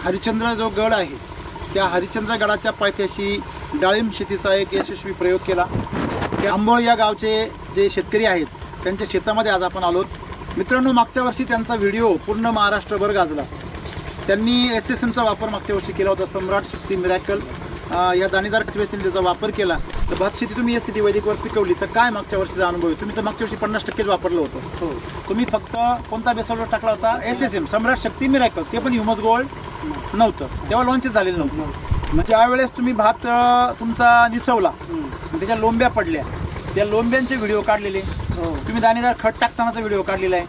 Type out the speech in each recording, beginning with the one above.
हरिश्चंद्र जो गड आहे त्या हरिश्चंद्र गडाच्या पायथ्याशी डाळिंब शेतीचा एक यशस्वी प्रयोग केला. आंबोळ या गावचे जे शेतकरी आहेत त्यांच्या शेतामध्ये आज आपण आलोत. मित्रांनो, मागच्या वर्षी त्यांचा व्हिडिओ पूर्ण महाराष्ट्रभर गाजला. त्यांनी SSMचा वापर मागच्या वर्षी केला होता. सम्राट शक्ती मिरॅकल या दाणेदार त्यांनी त्याचा वापर केला. तर भात शेती तुम्ही SCT वैदिकवर पिकवली तर काय मागच्या वर्षीचा अनुभव आहे? तुम्ही तर मागच्या वर्षी 50% वापरलं होतं. तुम्ही फक्त कोणता बेसॉल्ट टाकला होता? SSM सम्राट शक्ती मिरॅकल. ते पण ह्युमस गोल्ड नव्हतं, तेव्हा लॉन्चच झालेलं नव्हतं. म्हणजे ज्यावेळेस तुम्ही भात तुमचा निसवला त्याच्या लोंब्या पडल्या, त्या लोंब्यांचे व्हिडिओ काढलेले, तुम्ही दाणेदार खत टाकतानाचा व्हिडिओ काढलेला आहे,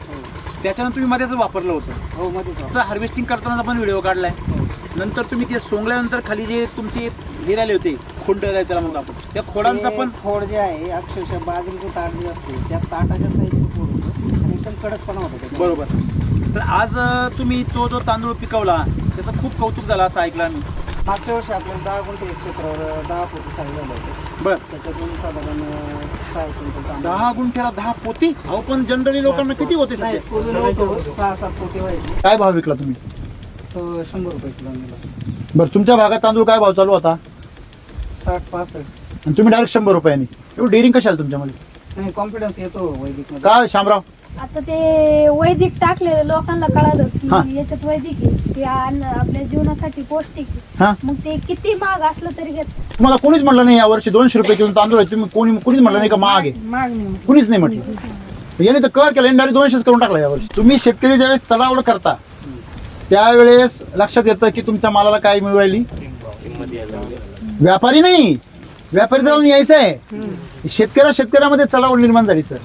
त्याच्यानंतर तुम्ही मध्येच वापरलं होतं. मध्ये हार्वेस्टिंग करताना पण व्हिडिओ काढलाय. नंतर तुम्ही ते सोंगल्यानंतर खाली जे तुमचे हे राहिले होते खोड त्याला म्हणतो आपण, त्या खोडांचा पण खोड जे आहे अक्षरशः बाजरीचं ताट जे असते त्या ताटाच्या साईजचं खोड होतं आणि एकदम कडकपणा होता. बरोबर. तर आज तुम्ही तो जो तांदूळ पिकवला त्याचं खूप कौतुक झालं असं ऐकलं आम्ही. मागच्या वर्षी आपल्याला 10 गुंठे क्षेत्रावर 10 पोती साई झालं होतं. बरं, त्याच्यातून साधारण 6 क्विंटल तांदूळ. 10 गुंठ्याला 10 पोती? अहो पण जनरली लोकांना किती होते? 6-7 पोती व्हायची. काय भाव विकला तुम्ही? तो 100 रुपये किलो नेला. बरं, तुमच्या भागात तांदूळ काय भाव चालू होता? 60-65. आणि तुम्ही डायरेक्ट 100 रुपयांनी. एवढं डेअरिंग कशाला तुमच्यामध्ये? नाही, कॉन्फिडन्स येतो वैदिक मध्ये. काय शामराव? आता ते वैदिक टाकलेलं लोकांना कळालं हा. की याच्यात वैदिक आहे, ते अन्न आपल्या जीवनासाठी पौष्टिक आहे. हा, मग ते किती महाग असलं तरी घेत. तुम्हाला कोणीच म्हटलं नाही या वर्षी 200 रुपये किलो तांदूळ आहे, तुम्ही कोणीच म्हटलं नाही का महाग आहे? मागणी कुणीच नाही म्हटलं. याने तर कर केला, डायरेक्ट 200 करून टाकला यावर्षी. तुम्ही शेतकरी ज्यावेळेस चढावड करता त्यावेळेस लक्षात येतं की तुमच्या मालाला काय मिळू राहिली. व्यापारी नाही, व्यापारी जाऊन यायचं आहे. शेतकऱ्यामध्ये चढावड निर्माण झाली सर,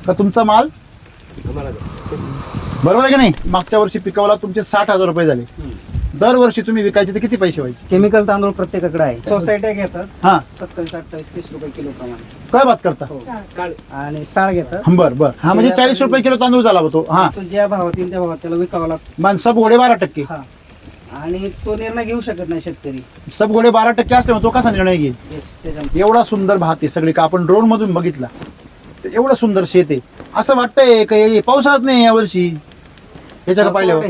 का तुमचा माल बरोबर आहे की नाही? मागच्या वर्षी पिकवला तुमचे 60,000 रुपये झाले. दरवर्षी तुम्ही विकायचे तर किती पैसे व्हायचे? केमिकल तांदूळ प्रत्येकाकडे आहे. सोसायट्या घेतात हा, 27-28-30 रुपये किलो प्रमाणे. काय बात करता? आणि साळ घेतात. बर. हा, म्हणजे 40 रुपये किलो तांदूळ झाला होतो. हा, तो ज्या भावात येईल त्या भावात त्याला विकावा लागतो. मान सब घोडे 12%. हा, आणि तो निर्णय घेऊ शकत नाही शेतकरी. सब घोडे 12% असल्यामुळे तो कसा निर्णय घेईल? त्याच्यामध्ये एवढा सुंदर भात आहे सगळे का आपण ड्रोन मधून बघितला, एवढं सुंदर शेत आहे. असं वाटतंय का पावसाळ्यात नाही या वर्षी याच्याकडे पाहिल्यावर?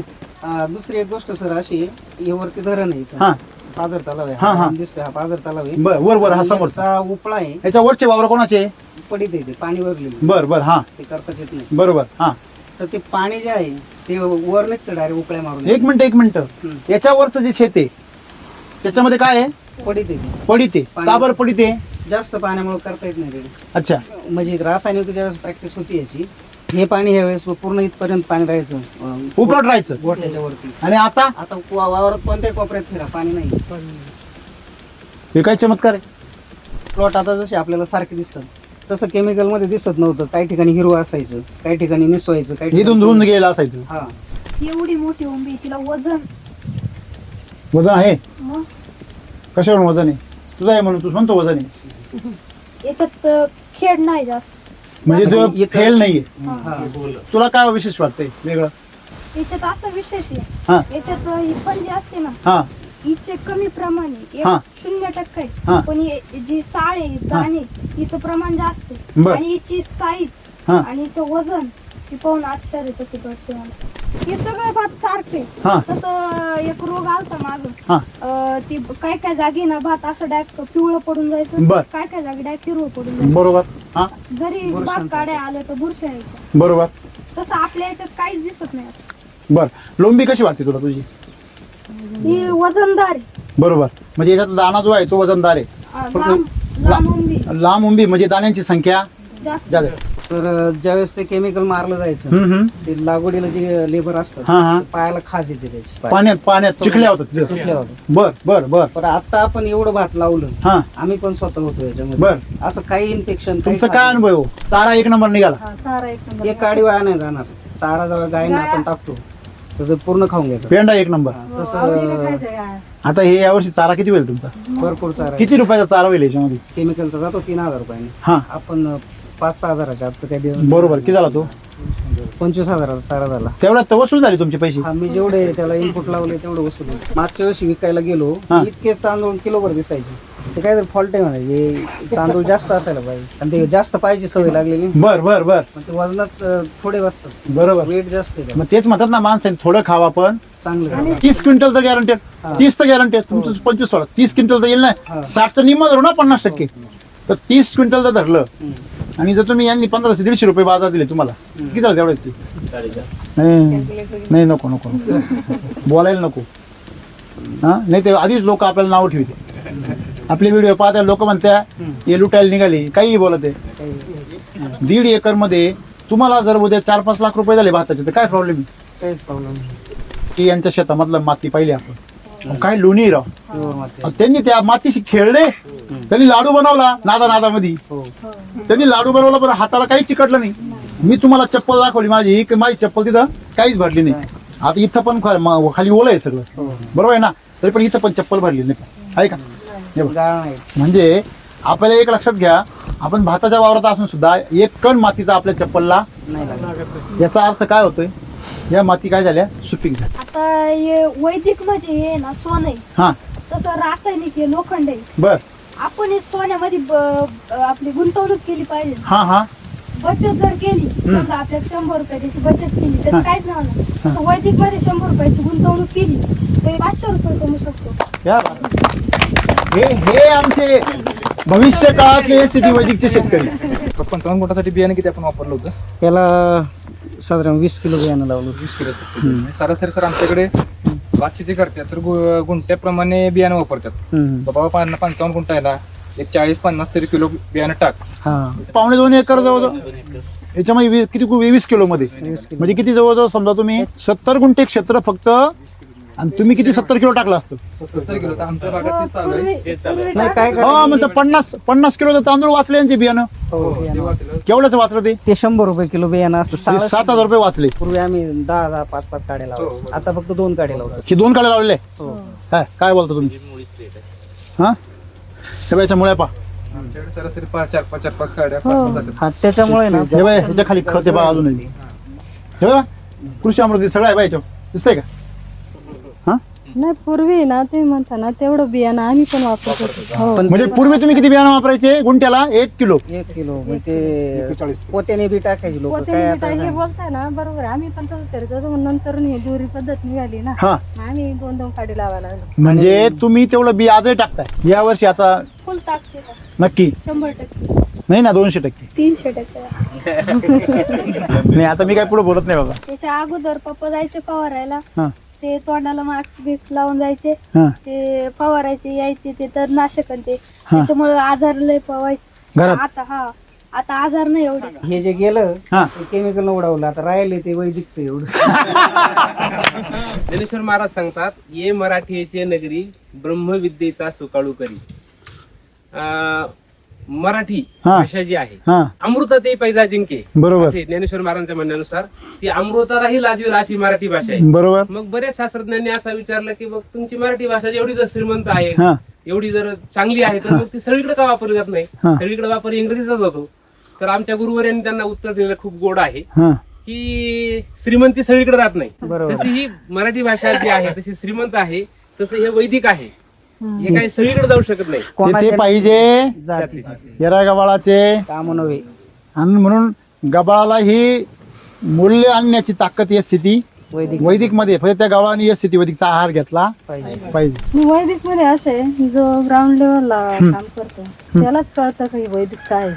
दुसरी एक गोष्ट सर अशी आहे, हे वरती धरण आहे इथं. हा, पाझर तलाव आहे. हा. हा दिसतोय, हा पाझर तलाव आहे. वर हा आणि समोरचा याचा उपळा आहे, याच्या वरचे वावर कोणाचे? पडीत आहे, ते पाणी वरले बर. हा, ते करताच येत नाही. बरोबर. हा, तर ते पाणी जे आहे ते वर निघतं डायरेक्ट उपळ्या मारून. एक मिनिट. याच्यावरचं जे शेत आहे त्याच्यामध्ये काय आहे? पडीत आहे ते. पडीत आहे. का बरं पडीत आहे? जास्त पाण्यामुळे करता येत नाही ते. अच्छा, म्हणजे रासायनिक ज्यावेळेस प्रॅक्टिस होती याची, हे पाणी ह्या वेळेस पूर्ण इथपर्यंत पाणी राहायचं उपलट राहायचं गोठ्याच्या वरती. आणि आता आता वावरात कोणत्याही कोपऱ्यात फिरा पाणी नाही. हे काय चमत्कार आहे? प्लॉट आता जसे आपल्याला सारखे दिसतात तसं केमिकल मध्ये दिसत नव्हतं. काही ठिकाणी हिरवं असायचं, काही ठिकाणी निसवायचं, काही हे धुवून गेलं असायचं. हा, एवढी मोठी उंबी, तिला वजन आहे? मग कशावरून वजन आहे? तुझं आहे म्हणून तू म्हणतो वजन आहे. याच्यात खेड नाही जास्त. म्हणजे जो फेल नाहीये. हा. तुला काय विशेष वाटतंय वेगळं? याच्यात असं विशेष आहे, हा, याच्यात ही पण जी असते ना हा, हिचे कमी प्रमाण आहे, हा. 0% हा. आहे. पण जी साळ आहे दाणे हिचं प्रमाण जास्त आहे. बर. आणि हिची साईज हा. आणि हिचं वजन हे पाहून आश्चर्यचकित वाटते मला. हे सगळे भात सारखे. हा. तसं एक रोग आलता माग, हा. ती काय जागी ना भात असं डायरेक्ट पिवळं पडून जायचं, बर. काय जागी डायरेक्ट हिरवं पडून जायचं. बरोबर. हा, जरी भात काड्या आल्या तर बुरश्या यायच्या. बरोबर. तसं आपल्या याच्यात काहीच दिसत नाही असं. बर. लोंबी कशी वाटते तुला तुझी? ही वजनदार आहे. बरोबर. म्हणजे याच्यात दाणा जो आहे तो वजनदार आहे. लांब उंबी लांब उंबी म्हणजे दाण्यांची संख्या जास्त. जास्त. तर ज्यावेळेस ते केमिकल मारलं जायचं, हम्म. ते लागवडीला जे लेबर असतात हा, हा. ते पायाला खाज येते त्याची. पाण्यात चिखल्या होतात तिथं. सुटल्या होत्या. बर. पण आता आपण एवढं भात लावलं, हा, आम्ही पण स्वतः होतो याच्यामध्ये. बर. असं काही इन्फेक्शन, तुमचा काय अनुभव हो? तारा एक नंबर निघाला. हा, चारा एक नंबर. एक काडी वाया नाही जाणार. चारा जेव्हा गायींना आपण टाकतो तर ते पूर्ण खाऊन घेतात. पेंडा एक नंबर. तसं आता हे यावर्षी चारा किती होईल तुमचा? भरपूर चारा आहे. किती रुपयाचा चारा होईल याच्यामध्ये? केमिकलचा जातो 3,000 रुपयाने. हा, आपण 5-6 हजाराच्या आत त्या दिवस बरोबर. किती झाला तो? 25,000 चारा झाला. तेवढ्यात तर वसूल झाले तुमचे पैसे. हा, मी जेवढे त्याला इनपुट लावले तेवढं वसूल होईल. मागच्या वर्षी विकायला गेलो, हा. इतकेच तांदूळ किलोभर दिसायचे. ते काहीतरी फॉल्ट आहे म्हणे, हे तांदूळ जास्त असायला पाहिजे आणि ते जास्त पाहिजे सवय लागलेली. बर. पण ते वजनात थोडे बसतात, बरोबर. वेट जास्त आहे त्याला. मग तेच म्हणतात ना माणसाने थोडं खावा पण चांगलं 30 क्विंटल तर गॅरंटेड, 30 तर गॅरंटेड. तुमचं 25 सोळा 30 क्विंटल तर येईल ना. 60चं निम्म धरू ना 50%. तर 30 क्विंटल जर धरलं आणि जर तुम्ही यांनी 1500-150 रुपये बाजार दिले तुम्हाला, किती झालं तेवढं ते? नाही नको नको नको बोलायला नको. हा नाही ते आधीच लोक आपल्याला नाव ठेवते. आपले व्हिडिओ पाहता लोक म्हणत्या हे लुटायला निघाली, काही बोलत आहे. 1.5 एकर मध्ये तुम्हाला जर उद्या 4-5 लाख रुपये झाले भाताचे तर काय प्रॉब्लेम आहे? काहीच प्रॉब्लेम नाही. की यांच्या शेतामधलं माती पाहिली आपण, काय लोणी राव. प्युअर माती. आणि त्यांनी त्या मातीशी खेळले, त्यांनी लाडू बनवला नादामध्ये. हो. त्यांनी लाडू बनवला पण हाताला काही चिकटलं नाही. मी तुम्हाला चप्पल दाखवली माझी, की माझी चप्पल तिथं काहीच भरली नाही. आता इथं पण खाली ओलं आहे सगळं, बरोबर आहे ना, तरी पण इथं पण चप्पल भरली नाही आहे का? हे बघ. गाळ नाही. म्हणजे आपल्याला एक लक्षात घ्या, आपण भाताच्या वावरात असून सुद्धा 1 कण मातीचा आपल्या चप्पलला नाही लागत. याचा अर्थ काय होतोय? या माती काय झाल्या? सुपीक झाल्या. आता हे वैदिक म्हणजे हे ना सोनं आहे, हा तसं रासायनिक हे लोखंड आहे. बर. आपण हे सोन्यामध्ये आपली गुंतवणूक केली पाहिजे. हा हा बचत जर केली, समजा आपल्याला 100 रुपये त्याची बचत केली तर काहीच नाही होणार. तसं वैदिक मध्ये 100 रुपयाची गुंतवणूक केली तर 500 रुपये कमवू शकतो. या बात. हे आमचे भविष्य काळातले सिटी वैदिकचे शेतकरी. 55 गुंठासाठी बियाणे किती आपण वापरलं होतं? त्याला साधारण 20 किलो बियाणं लावलं. 20 किलो. सरासरी सर आमच्याकडे भात शेती करतात तर गुंठ्याप्रमाणे बियाणं वापरतात. बाबा 55 गुंठा आहे ना, एक 40-50 तरी किलो बियाणं टाक. हा 1.25 एकर जवळजवळ याच्यामध्ये किती 20 किलो मध्ये म्हणजे किती जवळजवळ समजा तुम्ही 70 गुंठे क्षेत्र फक्त, आणि तुम्ही किती 70 किलो टाकलं असतं? 70 किलो तर आमच्या भागात ते चालू आहे. नाही काय हो म्हणजे 50 किलो तांदूळ वाचले यांचे बियाणं. ते वाचलं. केवढ्याच वाचलं ते? ते 100 रुपये किलो बियाणं असतं. 7,000 रुपये वाचले. पूर्वी आम्ही 10-10, 5-5 काड्या लावतो. आता फक्त 2 काड्या लावतो. ही 2 काळे लावलेले. हो. काय बोलता तुम्ही? हा त्याच्या मुळे पा आमच्याकडे सरासरी 4-5 काड्या 5 जातात. हा त्याच्यामुळे ना हे बाय ह्याच्या खाली खत आहे बा अजून. हे बघा कृषी अमृत सगळं आहे बा याच्यावर, दिसतंय का? हा नाही पूर्वी ना तुम्ही म्हणता ना तेवढं बियाणं आम्ही पण वापरत होतो. पण म्हणजे पूर्वी तुम्ही किती बियाणं वापरायचे? गुंठ्याला 1 किलो. 1 किलो म्हणजे ते पोत्याने बी टाकायचे लोक. पोते काय हे आता बोलताय ना बरोबर आहे. आम्ही पण तसं करत होतो. मग नंतर ही दोरी पद्धत निघाली ना, हा आम्ही 2-2 काडी लावायला लागलो. म्हणजे तुम्ही तेवढं बी आजही टाकताय. या वर्षी आता फुल टाकते का? नक्की 100%, नाही ना 200%. 300%. नाही आता मी काय पुढे बोलत नाही बाबा. त्याच्या अगोदर पप्पा जायचे फवारायला, हा ते तोंडाला मास्क बिस्क लावून जायचे, हा ते फवारायचे यायचे, ते तर नाशक ते त्याच्यामुळे आजार लय पवायचे. घरात आता आजार नाही एवढे. हे जे गेलं हा ते केमिकल उडवलं. आता राहिले ते वैदिकचं एवढं. ज्ञानेश्वर महाराज सांगतात, ये मराठीचे नगरी ब्रह्मविद्येचा सुकाळू करी. मराठी हा. भाषा जी आहे हा अमृतात पैजा जिंके, बरोबर असे ज्ञानेश्वर महाराजांच्या म्हणण्यानुसार ती अमृतालाही लाजवेल अशी मराठी भाषा आहे. बरोबर. मग बरेच शास्त्रज्ञांनी असं विचारलं की मग तुमची मराठी भाषा जेवढी जर श्रीमंत आहे, हा एवढी जर चांगली आहे, तर मग ती सगळीकडे का वापरली जात नाही? हा. सगळीकडे वापर इंग्रजीचाच होतो. तर आमच्या गुरुवर्यांनी त्यांना उत्तर दिलेलं खूप गोड आहे हा की श्रीमंती सगळीकडे राहत नाही. बरोबर. तशी ही मराठी भाषा जी आहे तशी श्रीमंत आहे, तसं हे वैदिक आहे. हे काही सगळीकडे जाऊ शकत नाही. तिथे पाहिजे जातीची येरा गबाळाचे, काम नव्हे. आणि म्हणून गबाळाला ही मूल्य आणण्याची ताकद एस सिटी वैदिक वैदिक मध्ये फक्त त्या गबाळाने एस सिटी वैदिकचा आहार घेतला पाहिजे. पाहिजे. वैदिक मध्ये असे जो ग्राउंड लेवलला काम करतो त्यालाच कळतं की वैदिक काय आहे.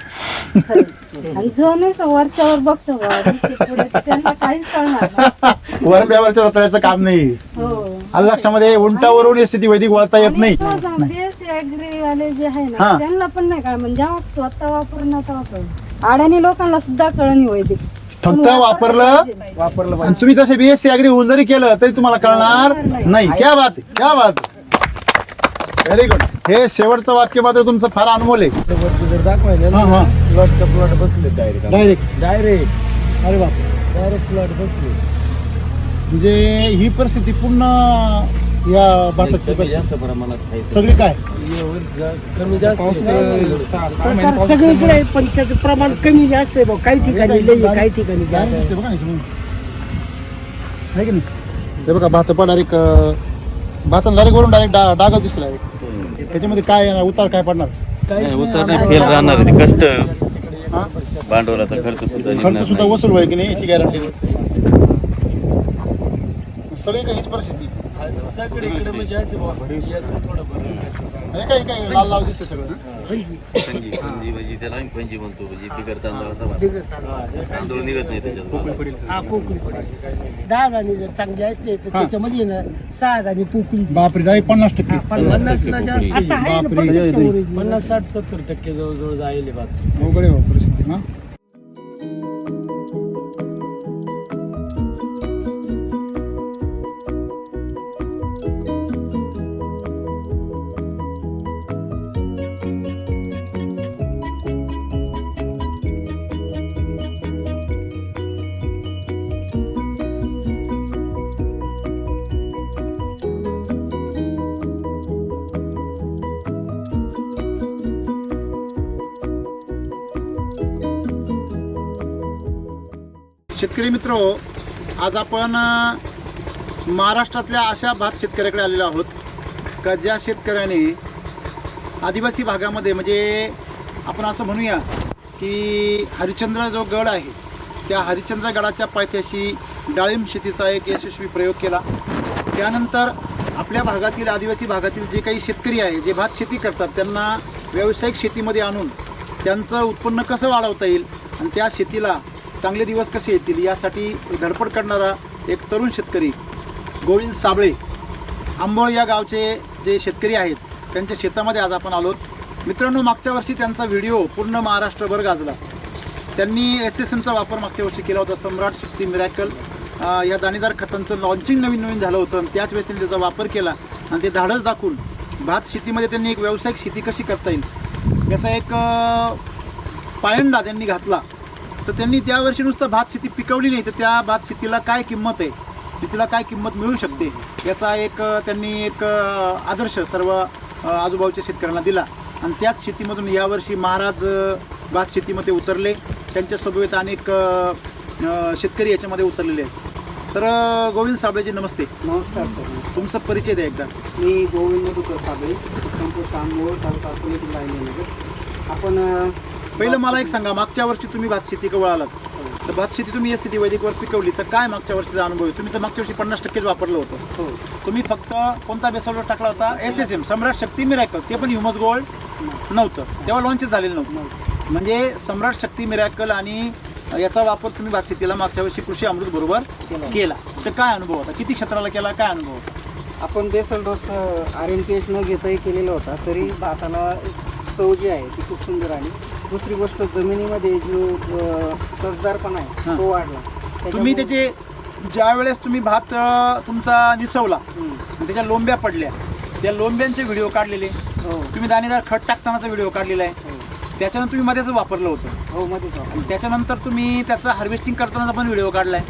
आणि जो नाही वरच्यावर बघतो पुढे त्यांना काहीच कळणार नाही. वरब्यावरच्या रताळ्याचं काम नाही. हो. आलं लक्षामध्ये उंटावरून एस सिटी वैदिक वळता येत नाही. BSc ऍग्री वाले जे आहे हा. ना त्यांना पण नाही कळ. म्हणजे जेव्हा स्वतः वापरून आता वापरून अडाणी लोकांना सुद्धा कळणी वैदिक. फक्त वापरलं वापरलं आणि तुम्ही तसे बीएससी अगदी होऊन जरी केलं तरी तुम्हाला कळणार नाही. क्या बात आहे, क्या बात. Very good. हे शेवटचं वाक्य मात्र तुमचं फार अनमोल आहे. जर दाखवायला हा हा प्लॉटच्या प्लॉट बसले डायरेक्ट डायरेक्ट अरे बाप. डायरेक्ट प्लॉट बसले. म्हणजे ही परिस्थिती पूर्ण या भाताची जास्त प्रमाणात सगळी काय कमी जास्त सगळीकडे पण त्याचं प्रमाण कमी जास्त आहे. काही ठिकाणी लई आहे, काही ठिकाणी जास्त आहे. ते बघा ना इकडून. आहे की नाही? ते बघा भात पण डायरेक्ट भाताला डायरेक्ट वरून डायरेक्ट डाग दिसतो डायरेक्ट. त्याच्यामध्ये काय येणार, उतार काय पडणार? फेल राहणार आहे. कष्ट हा भांडवलाचा खर्च सुद्धा खर्च सुद्धा वसूल होईल की नाही याची गॅरंटी. सगळे काही हीच परिस्थिती सगळीकडे म्हणजे असे याचं थोडं बरं हे काही लाल लाल दिसते सगळं. पंजी भाजी त्याला आम्ही पंजी म्हणतो म्हणजे बिगर तांदळाचा भात. तांदूळ निघत नाही त्याच्यात. हा पोकळी पडेल 10 दाणे जर चांगले असते तर त्याच्यामध्ये ना 6 दाणे पोकळी बापरे डायरेक्ट 50%. 50ला जास्त आता आहे ना बापरे. 50 60 70% जवळजवळ जाईल बात अवघड आहे परिस्थिती ना. शेतकरी मित्र, आज आपण महाराष्ट्रातल्या अशा भात शेतकऱ्याकडे आलेलो आहोत का ज्या शेतकऱ्याने आदिवासी भागामध्ये म्हणजे आपण असं म्हणूया की हरिश्चंद्र जो गड आहे त्या हरिश्चंद्र गडाच्या पायथ्याशी डाळिंब शेतीचा एक यशस्वी प्रयोग केला. त्यानंतर आपल्या भागातील आदिवासी भागातील जे काही शेतकरी आहे जे भात शेती करतात त्यांना व्यावसायिक शेतीमध्ये आणून त्यांचं उत्पन्न कसं वाढवता येईल आणि त्या शेतीला चांगले दिवस कसे येतील यासाठी धडपड करणारा एक तरुण शेतकरी गोविंद साबळे आंबोळ या गावचे जे शेतकरी आहेत त्यांच्या शेतामध्ये आज आपण आलोत. मित्रांनो, मागच्या वर्षी त्यांचा व्हिडिओ पूर्ण महाराष्ट्रभर गाजला. त्यांनी SSMचा वापर मागच्या वर्षी केला होता. सम्राट शक्ती मिरॅकल या दाणेदार खतांचं लॉन्चिंग नवीन झालं होतं आणि त्याच वेळेस त्यांनी त्याचा वापर केला आणि ते धाडस दाखवून भात शेतीमध्ये त्यांनी एक व्यावसायिक शेती कशी करता येईल याचा एक पायंडा त्यांनी घातला. तर त्यांनी त्यावर्षी नुसतं भात शेती पिकवली नाही तर त्या भात शेतीला काय किंमत आहे, शेतीला काय किंमत मिळू शकते याचा एक त्यांनी एक आदर्श सर्व आजूबाजूच्या शेतकऱ्यांना दिला आणि त्याच शेतीमधून यावर्षी महाराज भात शेतीमध्ये उतरले. त्यांच्यासोबत अनेक शेतकरी याच्यामध्ये उतरलेले आहेत. तर गोविंद साबळेजी नमस्ते. नमस्कार सर. तुमचा परिचय द्या एकदा. मी गोविंद मधुकर साबळे, संपूर्ण आंबोळ तालुका अकोले जिल्हा अहिल्यानगर. आपण पहिलं मला एक सांगा, मागच्या वर्षी तुम्ही भात शेती कवळ आलात तर भात शेती तुम्ही SCT वैदिकवर पिकवली तर काय मागच्या वर्षीचा अनुभव आहे? तुम्ही तर मागच्या वर्षी 50% वापरलं होतं. हो, तुम्ही फक्त कोणता बेसॉल्ट टाकला होता? SSM सम्राट शक्ती मिरॅकल. ते पण ह्युमस गोल्ड नव्हतं तेव्हा लॉन्चच झालेलं नव्हतं. म्हणजे सम्राट शक्ती मिरॅकल आणि याचा वापर तुम्ही भात शेतीला मागच्या वर्षी कृषी अमृत बरोबर केला. तर काय अनुभव होता? किती क्षेत्राला केला? काय अनुभव होता? आपण बेसल डोस RNPH न घेताही केलेला होता तरी भाताला चव जी आहे ती खूप सुंदर आली. दुसरी गोष्ट जमिनीमध्ये जो कसदारपणा आहे तो वाढला. तुम्ही त्याचे ज्या वेळेस तुम्ही भात तुमचा निसवला आणि त्याच्या लोंब्या पडल्या त्या लोंब्यांचे व्हिडिओ काढलेले. तुम्ही दाणेदार खत टाकतानाचा व्हिडिओ काढलेला आहे. त्याच्यानंतर तुम्ही मध्येच वापरलं होतं. हो, मध्येच आणि त्याच्यानंतर तुम्ही त्याचं हार्वेस्टिंग करतानाचा पण व्हिडिओ काढलाय.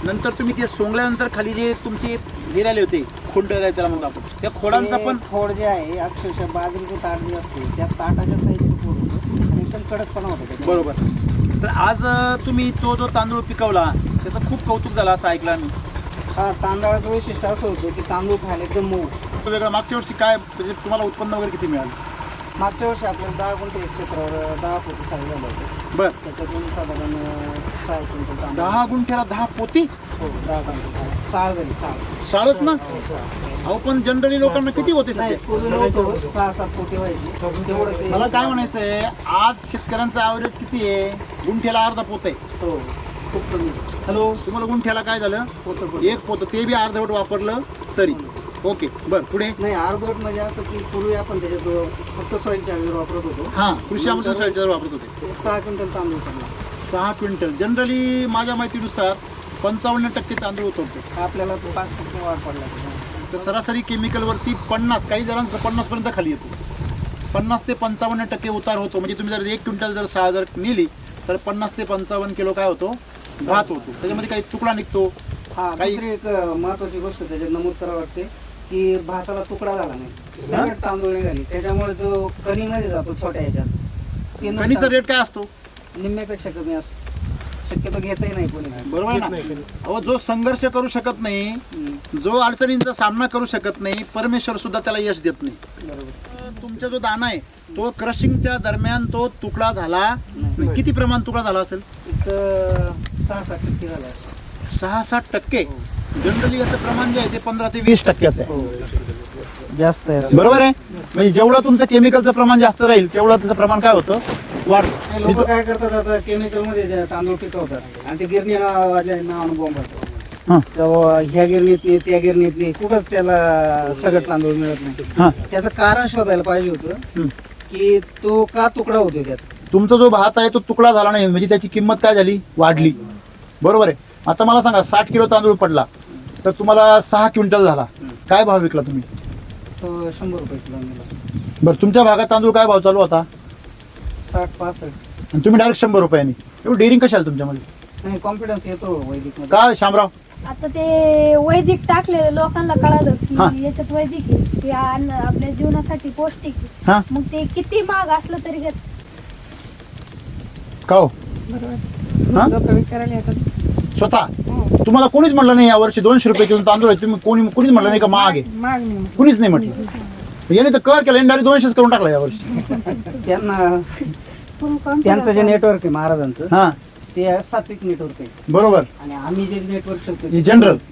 नंतर तुम्ही ते सोंगल्यानंतर खाली जे तुमचे हे राहिले होते खोड त्याला म्हणतो आपण, त्या खोडांचा पण खोड जे आहे अक्षरशः बाजरीचे ताट जे असते त्या ताटाच्या साईजचं खोड होतं आणि एकदम कडकपणा होता त्याच्यात. बरोबर. तर आज तुम्ही तो जो तांदूळ पिकवला त्याचं खूप कौतुक झालं असं ऐकलं आम्ही. हा, तांदळाचं वैशिष्ट्य असं होतं की तांदूळ खायला एकदम मऊ. वेगळं मागच्या वर्षी काय म्हणजे तुम्हाला उत्पन्न वगैरे किती मिळालं? मागच्या वर्षी आपल्याला 10 गुंठे क्षेत्रावर 10 पोती साई झालं होतं. बरं, त्याच्यातून साधारण 6 क्विंटल तांदूळ. 10 गुंठ्याला 10 पोती? हो, 10 क्विंटल. 6 झाली 6. शाळच ना. अहो पण जनरली लोकांना किती होते नाही, सध्या? पूर्वी नव्हतं 6-7 पोती व्हायची तेवढं ते. मला काय म्हणायचंय, आज शेतकऱ्यांचा ॲव्हरेज किती आहे? गुंठ्याला अर्धा पोत आहे. हो, खूप कमी. हॅलो, तुम्हाला गुंठ्याला काय झालं? एक पोत, ते बी अर्धवट वापरलं तरी. ओके, बरं, पुढे. नाही, अर्धवट म्हणजे असं की पूर्वी आपण त्याच्यात फक्त सॉईल चार्जर वापरत होतो. हां, कृषी अमृत साईडवर वापरत होते. 6 क्विंटल तांदूळ पडला. 6 क्विंटल. जनरली माझ्या माहितीनुसार 55% तांदूळ उतरतो. आपल्याला 5% वाढ पडला. तर सरासरी केमिकलवरती 50, काही जणांचं 50पर्यंत खाली येतो. 50 ते 55% उतार होतो. म्हणजे तुम्ही जर 1 क्विंटल जर 6 जर नेली तर 50 ते 55 किलो काय होतो? भात होतो. त्याच्यामध्ये काही तुकडा निघतो. हा, काही दुसरी एक महत्वाची गोष्ट त्याच्यात नमूद करावं वाटते की भाताला तुकडा झाला नाही, सगळ्यात तांदूळ निघाली. त्याच्यामुळे जो कणीमध्ये जातो छोट्या ह्याच्यात ते कणीचा रेट काय असतो? निम्म्यापेक्षा कमी असतो. शक्यतो घेतही नाही कोणी. बरोबर ना. अहो, जो संघर्ष करू शकत नाही, जो अडचणींचा सामना करू शकत नाही, परमेश्वर सुद्धा त्याला यश देत नाही. बरोबर. तुमचा जो दाना आहे तो क्रशिंगच्या दरम्यान तो तुकडा झाला नाही. किती प्रमाण तुकडा झाला असेल? एक 6-7% झाला. 6-7%. जनरली याचं प्रमाण जे आहे ते 15 ते 20% आहे. जास्त आहे बरोबर आहे. म्हणजे जेवढं तुमचं केमिकलचं प्रमाण जास्त राहील तेवढं त्याचं प्रमाण काय होतं वाढतं. लोक काय करतात आता केमिकल मध्ये जे तांदूळ पिकवतात आणि ते गिरणी नावानं बोंबतात. हा. तेव्हा ह्या गिरणीत नाही त्या गिरणीत नाही कुठंच त्याला सगळं तांदूळ मिळत हा. नाही. त्याचं कारण शोधायला पाहिजे होतं की तो का तुकडा होतो त्याचा. तुमचा जो भात आहे तो तुकडा झाला नाही म्हणजे त्याची किंमत काय झाली वाढली. बरोबर आहे. आता मला सांगा 60 किलो तांदूळ पडला तर तुम्हाला 6 क्विंटल झाला, काय भाव विकला तुम्ही? तो 100 रुपये किलो मिळाला. बरं तुमच्या भागात तांदूळ काय भाव चालू होता? 60-65. आणि तुम्ही डायरेक्ट 100 रुपयांनी. एवढं डेअरिंग कशाला तुमच्यामध्ये? नाही कॉन्फिडन्स येतो वैदिक मध्ये. काय शामराव? आता ते वैदिक टाकलेलं लोकांना कळालं हा. की याच्यात वैदिक आहे, ते अन्न आपल्या जीवनासाठी पौष्टिक आहे. हा मग ते किती महाग असलं तरी घेत. का हो? हा? लोक विचारायला येतात स्वतः तुम्हाला कोणीच म्हणलं नाही यावर्षी 200 रुपये किलो तांदूळ आहे, तुम्ही कोणीच म्हणलं नाही का महाग आहे? माग नाही कुणीच नाही म्हटलं. याने तर कर केलं डायरेक्ट 200 करून टाकला यावर्षी. त्यांचं जे नेटवर्क आहे महाराजांचं हा ते सात्विक नेटवर्क आहे बरोबर. आणि आम्ही जे नेटवर्क हे ठेवतो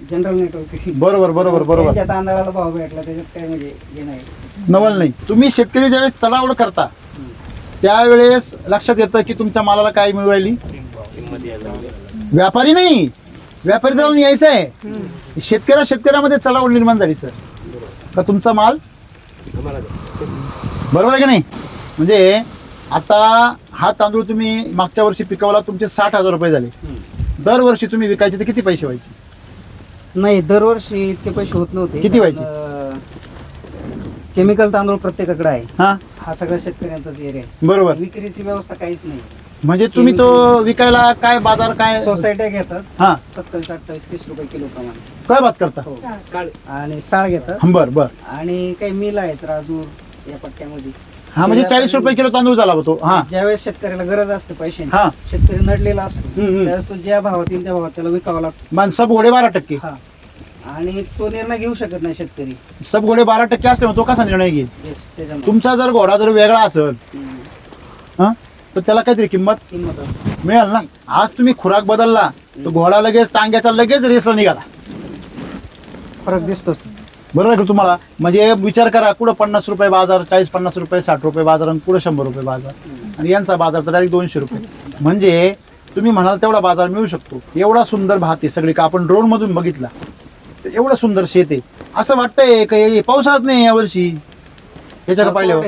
जनरल नेटवर्क आहे. बरोबर बरोबर बरोबर. त्या तांदळाला भाव भेटला त्याच्यात काय म्हणजे हे नाही. नवल नाही. तुम्ही शेतकरी ज्यावेळेस चढावड करता त्यावेळेस लक्षात येतं की तुमच्या मालाला काय मिळू राहिली. व्यापारी नाही, व्यापारी जाऊन यायचं आहे. शेतकऱ्यामध्ये चढावड निर्माण झाली सर का तुमचा माल बरोबर आहे की नाही. म्हणजे आता हा तांदूळ तुम्ही मागच्या वर्षी पिकवला, तुमचे 60,000 रुपये झाले. दरवर्षी तुम्ही विकायचे तर किती पैसे व्हायचे? नाही दरवर्षी इतके पैसे होत नव्हते. किती व्हायचे? केमिकल तांदूळ प्रत्येकाकडे आहे. हा हा सगळा शेतकऱ्यांचाच एरिया आहे. बरोबर. विक्रीची व्यवस्था काहीच नाही. म्हणजे तुम्ही तो विकायला काय बाजार काय सोसायट्या घेतात हा 27, 28, 30 रुपये किलो प्रमाणे. काय बात करता? हो. आणि साळ घेतात बर बर. आणि काही मिल आहेत राजूर या पट्ट्यामध्ये. हा म्हणजे 40 रुपये किलो तांदूळ झाला बा तो. हा ज्यावेळेस शेतकऱ्याला गरज असते पैशांची, हा. शेतकरी नडलेला असतो हम्म. त्यावेळेस तो ज्या भावात येईल त्या भावात त्याला विकावा लागतो. मान सब घोडे 12%. हा आणि तो निर्णय घेऊ शकत नाही शेतकरी. सब घोडे 12% असल्यामुळे तो कसा निर्णय घेईल? Yes, त्याच्यामुळे तुमचा जर घोडा जर वेगळा असेल हा तर त्याला काहीतरी किंमत किंमत असते. मिळेल ना. आज तुम्ही खुराक बदलला तर घोडा लगेच टांग्याचा लगेच रेसला निघाला. फरक दिसतोच. बरोबर आहे का तुम्हाला? म्हणजे विचार करा, कुठं 50 रुपये बाजार, 40-50 रुपये, 60 रुपये बाजार आणि कुठं 100 रुपये बाजार आणि यांचा बाजार तर डायरेक्ट 200 रुपये. म्हणजे तुम्ही म्हणाल तेवढा बाजार मिळू शकतो. एवढा सुंदर भात आहे सगळी का आपण ड्रोन मधून बघितला तर एवढं सुंदर शेत आहे. असं वाटतंय का पावसाळ्यात नाही यावर्षी याच्याकडे पाहिल्यावर?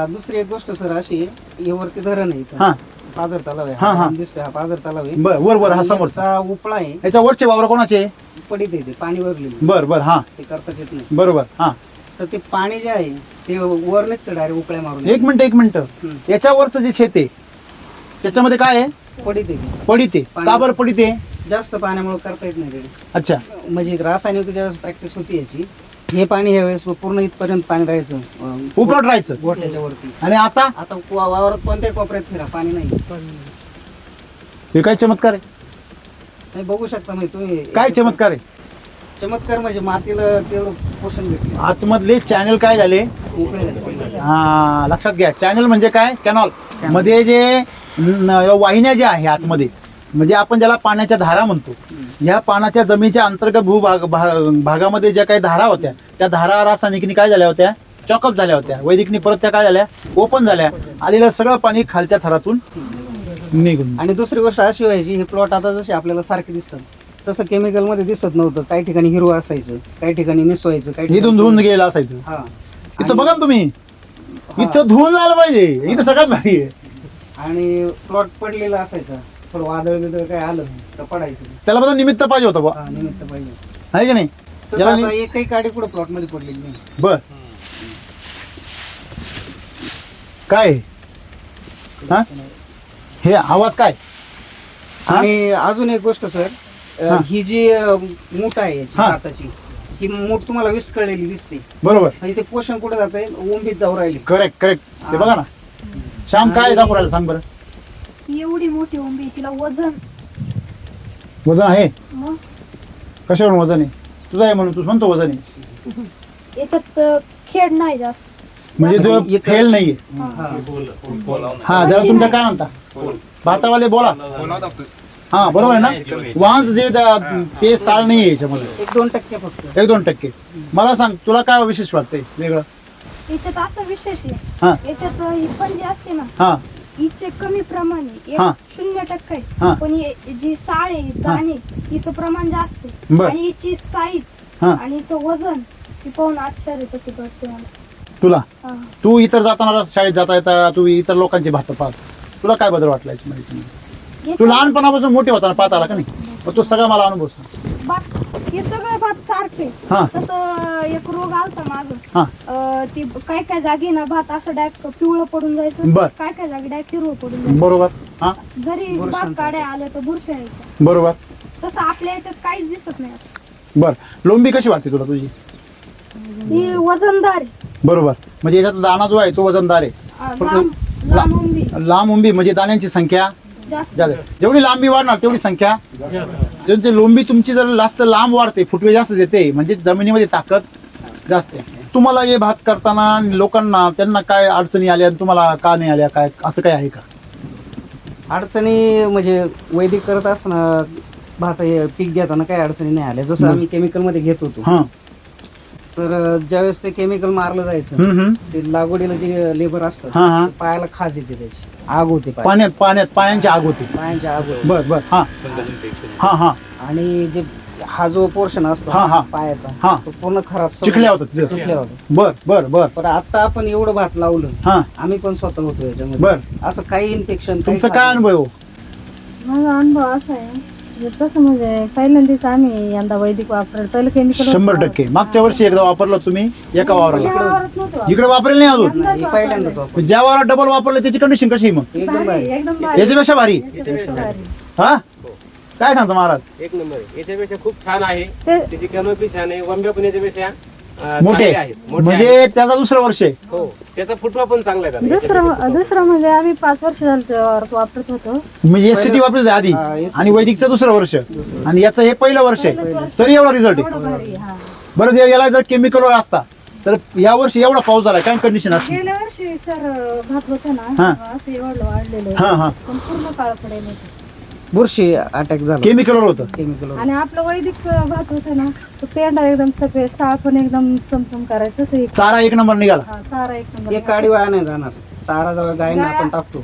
दुसरी एक गोष्ट सर अशी आहे, हे वरती धरण आहे इथं. हा पाझर तलाव आहे. हा, हा. हा दिसतोय हा पाझर तलाव आहे. बर वर वर हा समोरचा समोरचा उपळा आहे. याच्या वरचे वावर कोणाचे? पडीत आहे ते पाणी भरलेलं. बर बर. हा ते करताच येत नाही. बरोबर. हा तर ते पाणी जे आहे ते वर निघतं डायरेक्ट उपळ्या मारून. एक मिनिट याच्यावरचं जे शेत आहे त्याच्यामध्ये काय आहे? पडीत आहे ते. पडीत आहे. का बरं पडीत आहे? जास्त पाण्यामुळे करता येत नाही तरी. अच्छा. म्हणजे रासायनिक ज्यावेळेस प्रॅक्टिस होती याची, हे पाणी ह्या वेळेस पूर्ण इथपर्यंत पाणी राहायचं उपलट राहायचं गोठ्याच्या वरती. आणि आता आता वावरात कोणत्याही कोपऱ्यात फिरा पाणी नाही. हे काय चमत्कार आहे? नाही बघू शकता म्हणजे तुम्ही. काय चमत्कार आहे? चमत्कार म्हणजे मातीला तेवढं पोषण भेटलं. आतमधले चॅनल काय झाले? हा लक्षात घ्या. चॅनल म्हणजे काय? कॅनॉल मध्ये जे वाहिन्या ज्या आहे आतमध्ये, म्हणजे आपण ज्याला पाण्याच्या धारा म्हणतो, ह्या पाण्याच्या जमिनीच्या अंतर्गत भागामध्ये ज्या काही धारा होत्या त्या धारा रासायनिकनी काय झाल्या होत्या? चॉकअप झाल्या होत्या. वैदिकनी परत त्या काय झाल्या? ओपन झाल्या. आलेलं सगळं पाणी खालच्या थरातून निघून. आणि दुसरी गोष्ट अशी व्हायची, हे प्लॉट आता जसे आपल्याला सारखे दिसतात तसं केमिकल मध्ये दिसत नव्हतं. काही ठिकाणी हिरवं असायचं, काही ठिकाणी निसवायचं, काही इथून धुवून गेलं असायचं. हा इथं बघा ना तुम्ही, इथं धुवून झालं पाहिजे. इथं सगळ्यात भारी आहे. आणि प्लॉट पडलेला असायचा. थोडं वादळ बिदळ काय आलं तर पडायचं. त्याला बघा निमित्त पाहिजे होतं बा, हा निमित्त पाहिजे. आहे की नाही? तसं त्याला आता एकही गाडी कुठं प्लॉट मध्ये पडलेली नाही. बर काय हा हे आवाज काय? आणि अजून एक गोष्ट सर, हा. ही जी मूठ आहे याची हा. भाताची, ही मूठ तुम्हाला विस्कळलेली दिसते. बरोबर. आणि ते पोषण कुठे जात आहे? ओंबीत जाऊ राहिले. Correct correct. ते बघा ना श्याम काय दाखवायला सांग बरं. एवढी मोठी उंबी, तिला वजन वजन आहे? मग कशावरून वजन आहे? तुझं आहे म्हणून तू म्हणतो वजन आहे. याच्यात खेळ नाही जास्त. म्हणजे जो फेल नाहीये. हा. हा जरा तुमच्या काय म्हणता भातावाले बोला. हा बरोबर आहे ना. वांस जे ते साल नाही आहे याच्यामध्ये, 1-2% फक्त. 1-2%. मला सांग, तुला काय विशेष वाटतंय वेगळं? याच्यात असं विशेष हा. आहे, याच्यात ही पण जी असते ना हा हिचे कमी प्रमाण आहे, हा. 0% हा. आहे, पण जी साळ आहे दाणे हिचं प्रमाण जास्त आहे बर. आणि हिची साईज हा. आणि हिचं वजन ही पाहून आश्चर्यचकित वाटते मला. तुला, हा. तू इतर जाताना शाळेत जाता येता तू इतर लोकांची भात पाहत, तुला काय बदल वाटला याच्यामध्ये? तू लहानपणापासून मोठी होताना पाहत आला का नाही? मग तू सगळा मला अनुभव सांग. हे सगळे भात सारखे. हा. तसं एक रोग आलता हा. माझं, ती काय काय जागी ना भात असं डायरेक्ट पिवळं पडून जायचं, बर. काय काय जागी डायरेक्ट हिरवं पडून जायचं. बरोबर. हा जरी भात काड्या आल्या तर बुरशा यायच्या. बरोबर. तसं आपल्या याच्यात काहीच दिसत नाही असं. बर. लोंबी कशी वाटते तुला तुझी? ही वजनदार आहे. बरोबर. म्हणजे याच्यात दाणा जो आहे तो वजनदार आहे. लांब लांब उंबी लांब उंबी म्हणजे दाण्यांची संख्या जास्त. जास्त. जेवढी लांबी वाढणार तेवढी संख्या ज्यांची लोंबी तुमची जर जास्त लांब वाढते, फुटवे जास्त देते, म्हणजे जमिनीमध्ये ताकद जास्त आहे. तुम्हाला हे भात करताना लोकांना त्यांना काय अडचणी आल्या आणि तुम्हाला का नाही आल्या, काय असं काय आहे का? अडचणी म्हणजे वैदिक करत असताना भात हे पीक घेताना काही अडचणी नाही आल्या. जसं आम्ही केमिकलमध्ये घेत होतो, हां. तर ज्यावेळेस ते केमिकल मारलं जायचं, हम्म. ते लागवडीला जे लेबर असतात हा, हा. ते पायाला खाज येते, त्याची आग होते, पायांची आग होते. पायांची आग होते. बर बर. हा हा हा आणि जे हा जो पोर्शन असतो हा, हा. पायाचा, हा. तो पूर्ण खराब चिखल्या होतात तिथं. चिखल्या होतात. बर बर बर. पण आता आपण एवढं भात लावलं, हा. आम्ही पण स्वतः होतो याच्यामध्ये. बर. असं काही इन्फेक्शन तुमचा काय अनुभव हो? माझा अनुभव असा आहे, तसं म्हणजे पहिल्यांदाच आम्ही यंदा वैदिक वापरलं. पहिलं केमिकल 100%. मागच्या वर्षी एकदा वापरलं तुम्ही एका वावराला, नव्हतं. इकडे वापरेल नाही अजून. पहिल्यांदाच वापर ज्या वावरात डबल वापरलं त्याची कंडिशन कशी आहे मग? एकदम भारी. एकदम भारी. याच्यापेक्षा भारी. याच्यापेक्षा भारी. हा काय सांगतो महाराज? एक नंबर आहे. याच्यापेक्षा खूप छान आहे, ते- त्याची कॅनोपी छान आहे, वंब्या पण याच्यापेक्षा मोठे चांगले आहेत, मोठे म्हणजे आहेत. त्याचा दुसरं वर्ष आहे. हो, त्याचा फुटवा पण चांगला आहे त्याला. दुसरं म्हणजे आम्ही 5 वर्ष झालं त्यावर वापरत होतो. म्हणजे एससीटी वापरायचं आधी हा, SCT. आणि वैदिकचं दुसरं वर्ष आणि याचं हे पहिलं वर्ष आहे, तरी एवढा रिझल्ट आहे. एवढं भारी. हा. बरं, याला जर केमिकलवर असता तर या वर्षी एवढा पाऊस झाला, काय कंडिशन असते? गेल्या वर्षी सर भात होतं ना, हा. असं एवढं वाढलेलं हा हा. पण पूर्ण काळ पडेल होतं. बुरशी अटॅक झाला केमिकलवर होतं. केमिकल. आणि आपलं वैदिक भात होतं ना, तो पेंडा एकदम सफेद, साळ पण एकदम चमचम करायचं. तसं एक चारा एक नंबर निघाला. चारा एक नंबर. एक काडी वाया नाही जाणार. चारा जेव्हा गायींना आपण टाकतो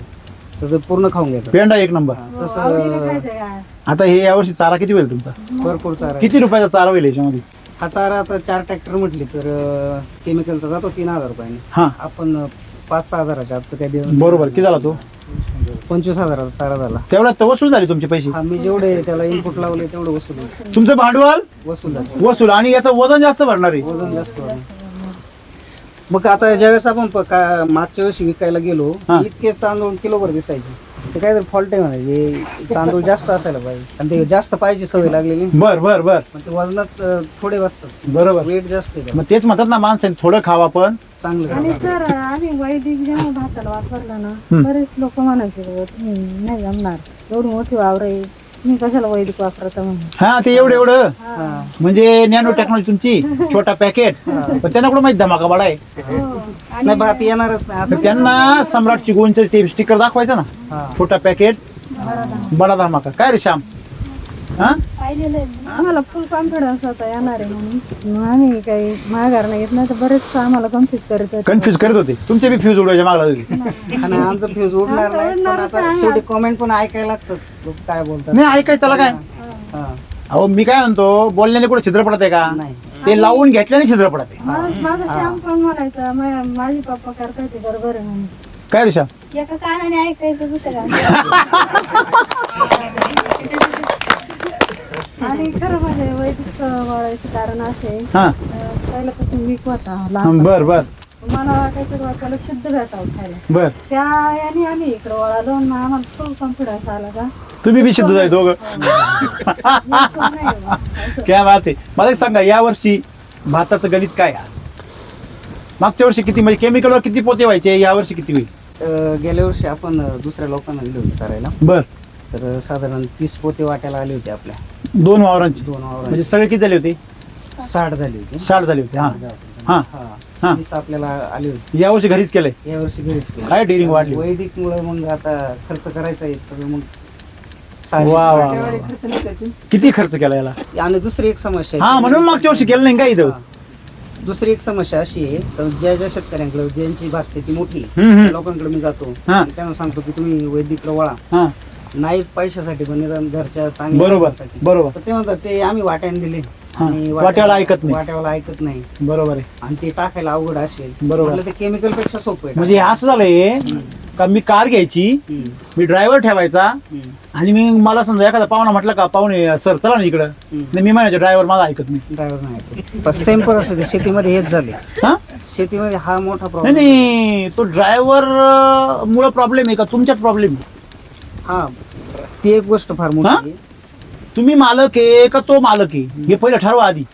तर ते पूर्ण खाऊन घेतात. पेंडा एक नंबर. तसं आवडीनं खायचं काय. आता हे यावर्षी चारा किती होईल तुमचा? भरपूर चारा आहे. किती रुपयाचा चारा होईल याच्यामध्ये? हा चारा आता 4 ट्रॅक्टर म्हटली तर केमिकलचा जातो 3,000 रुपयाने. हा आपण 5-6 हजाराच्या आत त्या दिवस बरोबर. किती झाला तो? 25,000 चारा झाला. तेवढ्यात तर वसूल झाली तुमचे पैसे. हा, मी जेवढे त्याला इनपुट लावले तेवढं तुमचं भांडवल वसूल झालं. वसूल आणि याचं वजन जास्त भरणार आहे. वजन जास्त वाढलं. मग आता ज्यावेळेस आपण मागच्या वर्षी विकायला गेलो, हा. इतकेच तांदूळ किलोभर दिसायचे. ते काय फॉल्ट आहे म्हणायचे, तांदूळ जास्त असायला पाहिजे आणि ते जास्त पाहिजे, सवय लागलेली. बर बर बर. पण ते वजनात थोडे बसतात, बरोबर. वेट जास्त आहे. मग तेच म्हणतात ना, माणसाने थोडं खावा पण चांगलं आणि आहे. सर आम्ही वैदिक जेव्हा भाताला वापरलं ना, बरेच लोक म्हणायचे "बाबा, तुम्ही नाही जमणार, एवढी मोठी वावर आहे, तुम्ही कशाला वैदिक वापरता म्हणून." हा ते एवढं हा. म्हणजे नॅनो टेक्नॉलॉजी तुमची, छोटा पॅकेट, पण त्यांना कुठं माहिती धमाका बडा आहे. हो. नाही, भात येणारच नाही तर असं. त्यांना सम्राट चिगोनचं ते स्टिकर दाखवायचं ना, हा. छोटा पॅकेट बडा धमाका. काय रे श्याम? हा पाहिलेलं आहे. आम्हाला फुल कॉन्फिडन्स होता येणार आहे म्हणून. मग आम्ही काही माघार नाही घेत, नाही तर बरेच आम्हाला कन्फ्युज करत होते. कन्फ्युज करत होते. तुमचे बी फ्यूज उडवायच्या मागला होते. आणि आमचं फ्यूज उडणार आमचं नाही, पण उडणारच आता नाही. शेवटी कॉमेंट पण ऐकायला लागतात, लोक काय बोलतात. नाही ऐकाय त्याला काय. हा. अहो मी काय म्हणतो, बोलण्याने कुठे छिद्र पडत आहे का? नाही. ते लावून घेतल्याने छिद्र पडत आहे. माझा श्याम पण म्हणायचा माझी पप्पा करताय ते बरोबर आहे म्हणून." काय रे श्याम? एका कानाने ऐकायचं दुसऱ्या आणि खरं म्हणजे वैदिक वळायचं कारण असे, हा पहिल्यापासून वीक होता लहान. बर बर मला वाटायचं वाचायला शुद्ध भेटावं खायला. बर. त्या याने आम्ही इकडे वळालो आणि आम्हाला फुल कॉन्फिडन्स आला का तुम्ही बी सिद्ध जाय दोघं. नाही बाबा. काय बात आहे. मला एक सांगा, या वर्षी भाताचं गणित काय आहे आज? मागच्या वर्षी किती, म्हणजे केमिकलवर किती पोते व्हायचे, या वर्षी किती होईल? गेल्या वर्षी आपण दुसऱ्या लोकांना दिले होते करायला, बर. तर साधारण 30 पोते वाट्याला आले होते आपल्या 2 वावरांची. 2 वावर. म्हणजे सगळे किती झाले होते? 60 झाली होती. 60 झाले होते. हा हा हा. हा. 30 आपल्याला आली होती. या वर्षी घरीच केलंय. या वर्षी घरीच केलं. काय डेअरिंग वाढली? वैदिक मुळे मग आता खर्च करायचा आहे, तर मग वा वा वा. किती खर्च केला याला? आणि दुसरी एक समस्या हा, आहे. म्हणून मागच्या वर्षी केलं नाही का इथं? दुसरी एक समस्या अशी आहे तर ज्या शेतकऱ्यांकडे ज्यांची भात शेती मोठी आहे, हम्म. त्या लोकांकडे मी जातो हा. आणि त्यांना सांगतो की तुम्ही वैदिककडे वळा, हा, नाही पैशासाठी पण निदान घरच्या चांगल्या बरोबर आरोग्यासाठी. बरोबर. तर ते म्हणतात ते आम्ही वाट्याने दिले हा, आणि वाट्याला ऐकत नाही. वाट्याला ऐकत नाही बरोबर आहे. आणि ते टाकायला अवघड असेल. बरोबर. म्हटलं ते केमिकल पेक्षा सोपं आहे. म्हणजे असं झालंय का मी कार घ्यायची, हम्म. मी ड्रायव्हर ठेवायचा हम्म. आणि मी मला समजा एखादा पाहुणा म्हटलं का पाहुणे सर चला ना इकडं, नाही मी म्हणायचं ड्रायव्हर माझा ऐकत नाही. ड्रायव्हर नाही सेम परिस्थिती शेतीमध्ये हेच झाले. हा, शेतीमध्ये हा मोठा नाही प्रॉब्लेम. नाही, तो ड्रायव्हर मुळे प्रॉब्लेम आहे का तुमच्याच प्रॉब्लेम? हा, ती एक गोष्ट फार मोठी हा? आहे. तुम्ही मालक आहे का तो मालक आहे हे पहिलं ठरवा आधी.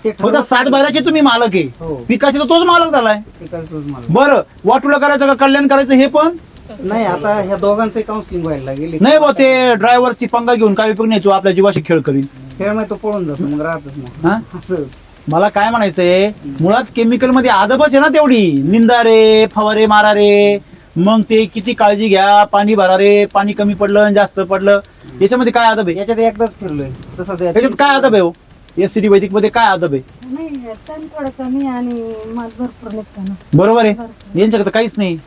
ते फक्त 7 बैलाचे तुम्ही मालक आहे, हो. पिकाचे तर तोच मालक झालाय. पिकाचंच माल. बरं, वाटुला करायचं का कल्याण करायचं हे पण नाही, आता ह्या दोघांचे काउन्सिलिंग व्हायला गेले. नाही बा, ते ड्रायव्हरची पंगा घेऊन काय उपयोग नाही, तू आपल्या जीवाशी खेळ करीन. खेळमध्ये तो पळून जातो मग राहतच नाही हा, असं. मला काय म्हणायचंय, मुळात केमिकल मध्ये आदबच आहे ना तेवढी. निंदा रे, फवारे मारा रे, मग ते किती काळजी घ्या, पाणी भरा रे, पाणी कमी पडलं आणि जास्त पडलं, याच्यामध्ये काय आदब आहे? याच्यात एकदाच फिरलोय तसं ते- याच्यात काय आदब आहे हो? एससीडी वैदिक मध्ये काय आदब आहे? नाही तण थोडं कमी आणि माल भरपूर निघतो ना. बरोबर आहे, यांच्याकडे काहीच नाही.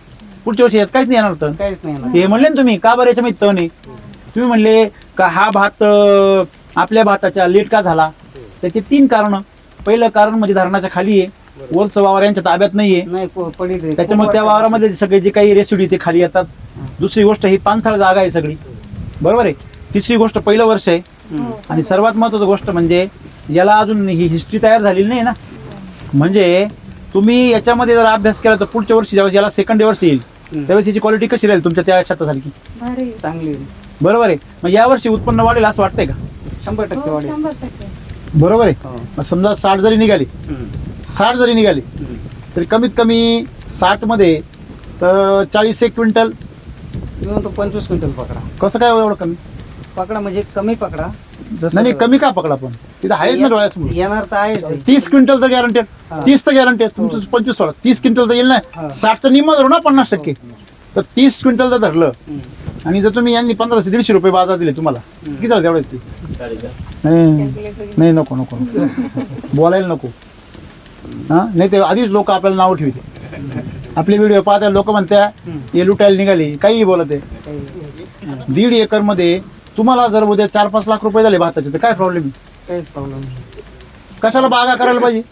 पुढच्या वर्षी यात काहीच नाही येणार होतं. काहीच नाही ना. हे म्हणले ना तुम्ही, का बरं याच्यामध्ये तण आहे? तुम्ही म्हणले का हा भात आपल्या भाताच्या लेट का झाला? त्याचे 3 कारण. पहिलं कारण म्हणजे धरणाच्या खाली आहे, वरचं वावर यांच्या ताब्यात नाहीये, नाही पडीत आहे. त्याच्यामुळे त्या वावरामध्ये सगळे जे काही रेसिड्यू ते खाली येतात. दुसरी गोष्ट ही पाणथळ जागा आहे सगळी, बरोबर आहे. तिसरी गोष्ट पहिलं वर्ष आहे. आणि सर्वात महत्वाची गोष्ट म्हणजे याला अजून ही हिस्ट्री तयार झालेली नाही ना. म्हणजे तुम्ही याच्यामध्ये जर अभ्यास केला तर पुढच्या वर्षी ज्यावेळेस याला सेकंड वर्ष येईल त्यावेळेस याची क्वालिटी कशी राहील तुमच्या त्या शेतासारखी? भारी. चांगली आहे. बरोबर आहे. मग यावर्षी उत्पन्न वाढेल असं वाटतंय का? 100% हो, वाढेल. 100%. बरोबर आहे. हो. मग समजा 60 जरी निघाली, 60 जरी निघाली तरी कमीत कमी 60 मध्ये तर 40 एक क्विंटल. मी म्हणतो 25 क्विंटल पकडा. कसं काय एवढं कमी? पकडा म्हणजे कमी पकडा. नाही नाही, कमी का पकडा, पण तिथं आहेच ना डोळ्यासमोर. येणार तर आहेच आहे. 30 क्विंटल तर गॅरंटेड, 30 तर गॅरंटेड. तुमचं 25 सोडा, 30 क्विंटल तर येईल ना. 60चं निम्म धरू ना 50%. तर 30 क्विंटल जर धरलं आणि जर तुम्ही यांनी 1500-150 रुपये बाजार दिले तुम्हाला, किती झालं तेवढे? नाही नाही, नको नको बोलायला नको. हा, नाही ते आधीच लोक आपल्याला नाव ठेवते. आपले व्हिडिओ पाहता लोक म्हणत्या हे लुटायला निघाली, काहीही बोलत आहे. 1.5 एकर मध्ये तुम्हाला जर उद्या 4-5 लाख रुपये झाले भाताचे तर काय प्रॉब्लेम? काहीच प्रॉब्लेम नाही. कशाला बागा करायला पाहिजे?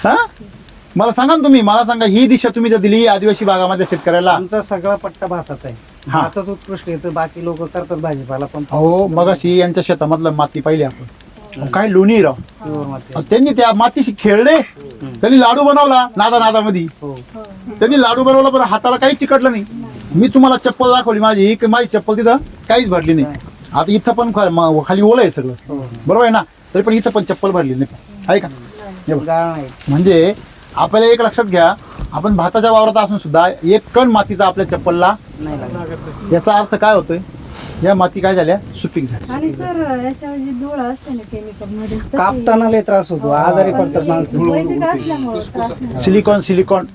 हा, मला सांगा ना तुम्ही, मला सांगा, ही दिशा तुम्ही जर दिली आदिवासी भागामध्ये शेतकऱ्याला. आमचा सगळा पट्टा भाताचा आहे. हा. भातच उत्कृष्ट येतं, बाकी लोक करतात भाजीपाला पण हो, मगाशी यांच्या शेतामधलं माती पाहिली आपण, काय लोणी राव. प्युअर माती. त्यांनी त्या मातीशी खेळले, त्यांनी लाडू बनवला नादामध्ये. हो. त्यांनी लाडू बनवला, पण हाताला काही चिकटलं नाही. मी तुम्हाला चप्पल दाखवली माझी, की माझी चप्पल तिथं काहीच भरली नाही. आता इथं पण खाली ओलं आहे सगळं, बरोबर आहे ना, तरी पण इथं पण चप्पल भरली नाही, आहे का? हे बघ. गाळ नाही. म्हणजे आपल्याला एक लक्षात घ्या, आपण भाताच्या वावरात असून सुद्धा एक कण मातीचा आपल्या चप्पलला नाही लागत. याचा अर्थ काय होतोय? या माती काय झाल्या? सुपीक झाल्या. आणि सर याच्यामध्ये धूळ असते ना केमिकल मध्ये, तर ते कापताना लय त्रास होतो, आजारी पडतात माणसं. वैदिक असल्यामुळे त्रास नाही. सिलिकॉन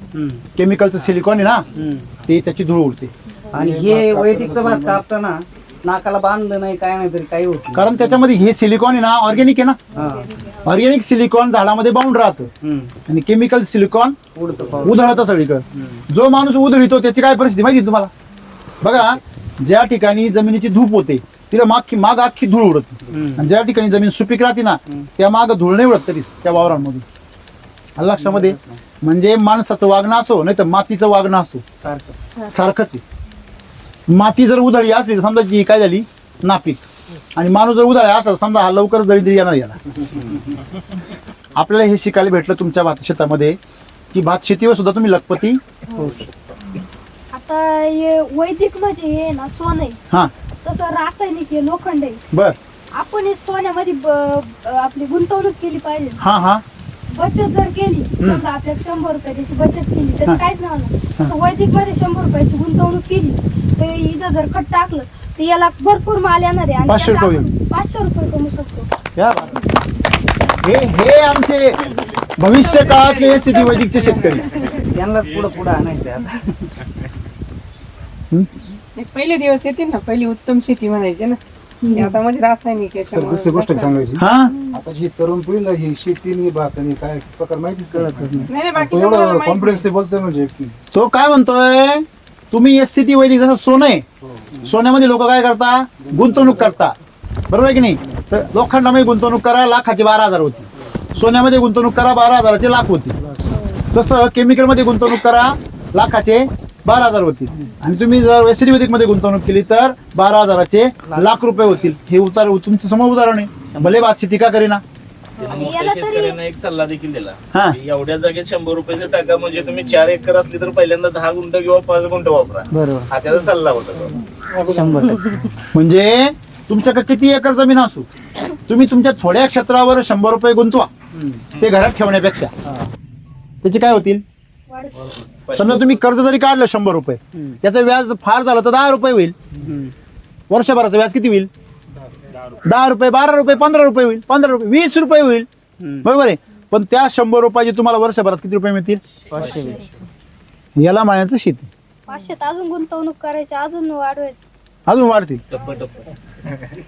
केमिकलचं सिलिकॉन आहे ना, ते त्याची धूळ उडते. आणि हे वैदिकचं भात कापताना नाकाला बांधलं नाही काय नाही तरी काही होत नाही. कारण त्याच्यामध्ये हे सिलिकॉन आहे ना, ऑर्गॅनिक आहे ना. ऑर्गॅनिक सिलिकॉन झाडामध्ये बाउंड राहतं आणि केमिकल सिलिकॉन उडतं. उधळतं सगळीकडे. जो माणूस उधळीतो त्याची काय परिस्थिती माहिती तुम्हाला? बघा, ज्या ठिकाणी जमिनीची धूप होते तिला माग अख्खी धूळ उडत, आणि ज्या ठिकाणी जमीन सुपीक राहते ना त्या माग धूळ नाही उडत तरीच त्या वावरांमधून. लक्षामध्ये, म्हणजे माणसाचं वागणं असो नाही तर मातीचं वागणं असो सारखंच आहे. माती जर उधळी असली तर समजा जी काय झाली नापीक, आणि माणूस जर उधळला असला समजा हा लवकरच दरिद्री येणार याला. आपल्याला हे शिकायला भेटलं तुमच्या भात शेतामध्ये की भात शेतीवर सुद्धा तुम्ही लखपती. आता हे वैदिक म्हणजे हे ना सोनं आहे, हा, तसं रासायनिक हे लोखंड आहे. बर. आपण हे सोन्यामध्ये आपली गुंतवणूक केली पाहिजे. हा हा, बचत जर केली, समजा आपल्या 100 रुपये त्याची बचत केली तर काहीच नाही होणार. तसं वैदिक मध्ये 100 रुपयाची गुंतवणूक केली तर इथं जर खत टाकलं तर याला भरपूर माल येणार आहे आणि 500 त्यात रुपये आपण 500 रुपये कमवू शकतो. या बात. हे आमचे भविष्य काळातले सिटी वैदिकचे शेतकरी. त्यांना पुढं आणायचं आता. पहिले दिवस येतील ना, पहिली उत्तम शेती म्हणायची ना. हे आता म्हणजे रासायनिक याच्यामुळे दुसरी गोष्ट सांगायची, हा आता ही तरुण पिढीला ही शेती आणि भात आणि काय प्रकार माहितीच कळत नाही. नाही नाही, तो बाकीच्या मुलांना एवढं माहिती कॉन्फिडन्स ते बोलतोय म्हणजे की तो काय म्हणतोय, तुम्ही SCT वैदिक जसं सोनं आहे, सोन्यामध्ये लोक काय करता, गुंतवणूक करता, बरोबर आहे की नाही. तर लोखंडामध्ये गुंतवणूक करा, लाखाची 12,000 होती. सोन्यामध्ये गुंतवणूक करा, 12,000चे लाख होती. तसं केमिकलमध्ये गुंतवणूक करा, लाखाचे 12,000 होतील. आणि तुम्ही जर SCT वैदिक मध्ये गुंतवणूक केली तर 12,000चे लाख रुपये होतील. हे तुमच्या समोर उदाहरण आहे. भले भात शेती का करीना. त्याने मोठ्या शेतकऱ्यांना एक सल्ला देखील दिला हा. की एवढ्या जागेत 100 रुपयाचे टाका, म्हणजे तुम्ही 4 एकर असली तर पहिल्यांदा 10 गुंठ किंवा 5 गुंठ वापरा. बरोबर, हा त्याचा सल्ला होता तो. 100%. म्हणजे तुमच्याकडे किती एकर जमीन असू, तुम्ही तुमच्या थोड्या क्षेत्रावर 100 रुपये गुंतवा, ते घरात ठेवण्यापेक्षा. त्याचे काय होतील, समजा तुम्ही कर्ज जरी काढलं 100 रुपये, त्याचं व्याज फार झालं तर 10 रुपये होईल. वर्षभराचं व्याज किती होईल, 10 रुपये, 12 रुपये, 15 रुपये होईल, 15 रुपये, 20 रुपये होईल, बरोबर आहे. पण त्या 100 रुपयाचे तुम्हाला वर्षभरात किती रुपये मिळतील, 520. याला म्हणायचं शेती. 500 अजून गुंतवणूक करायची, अजून वाढवायची. अजून वाढतील,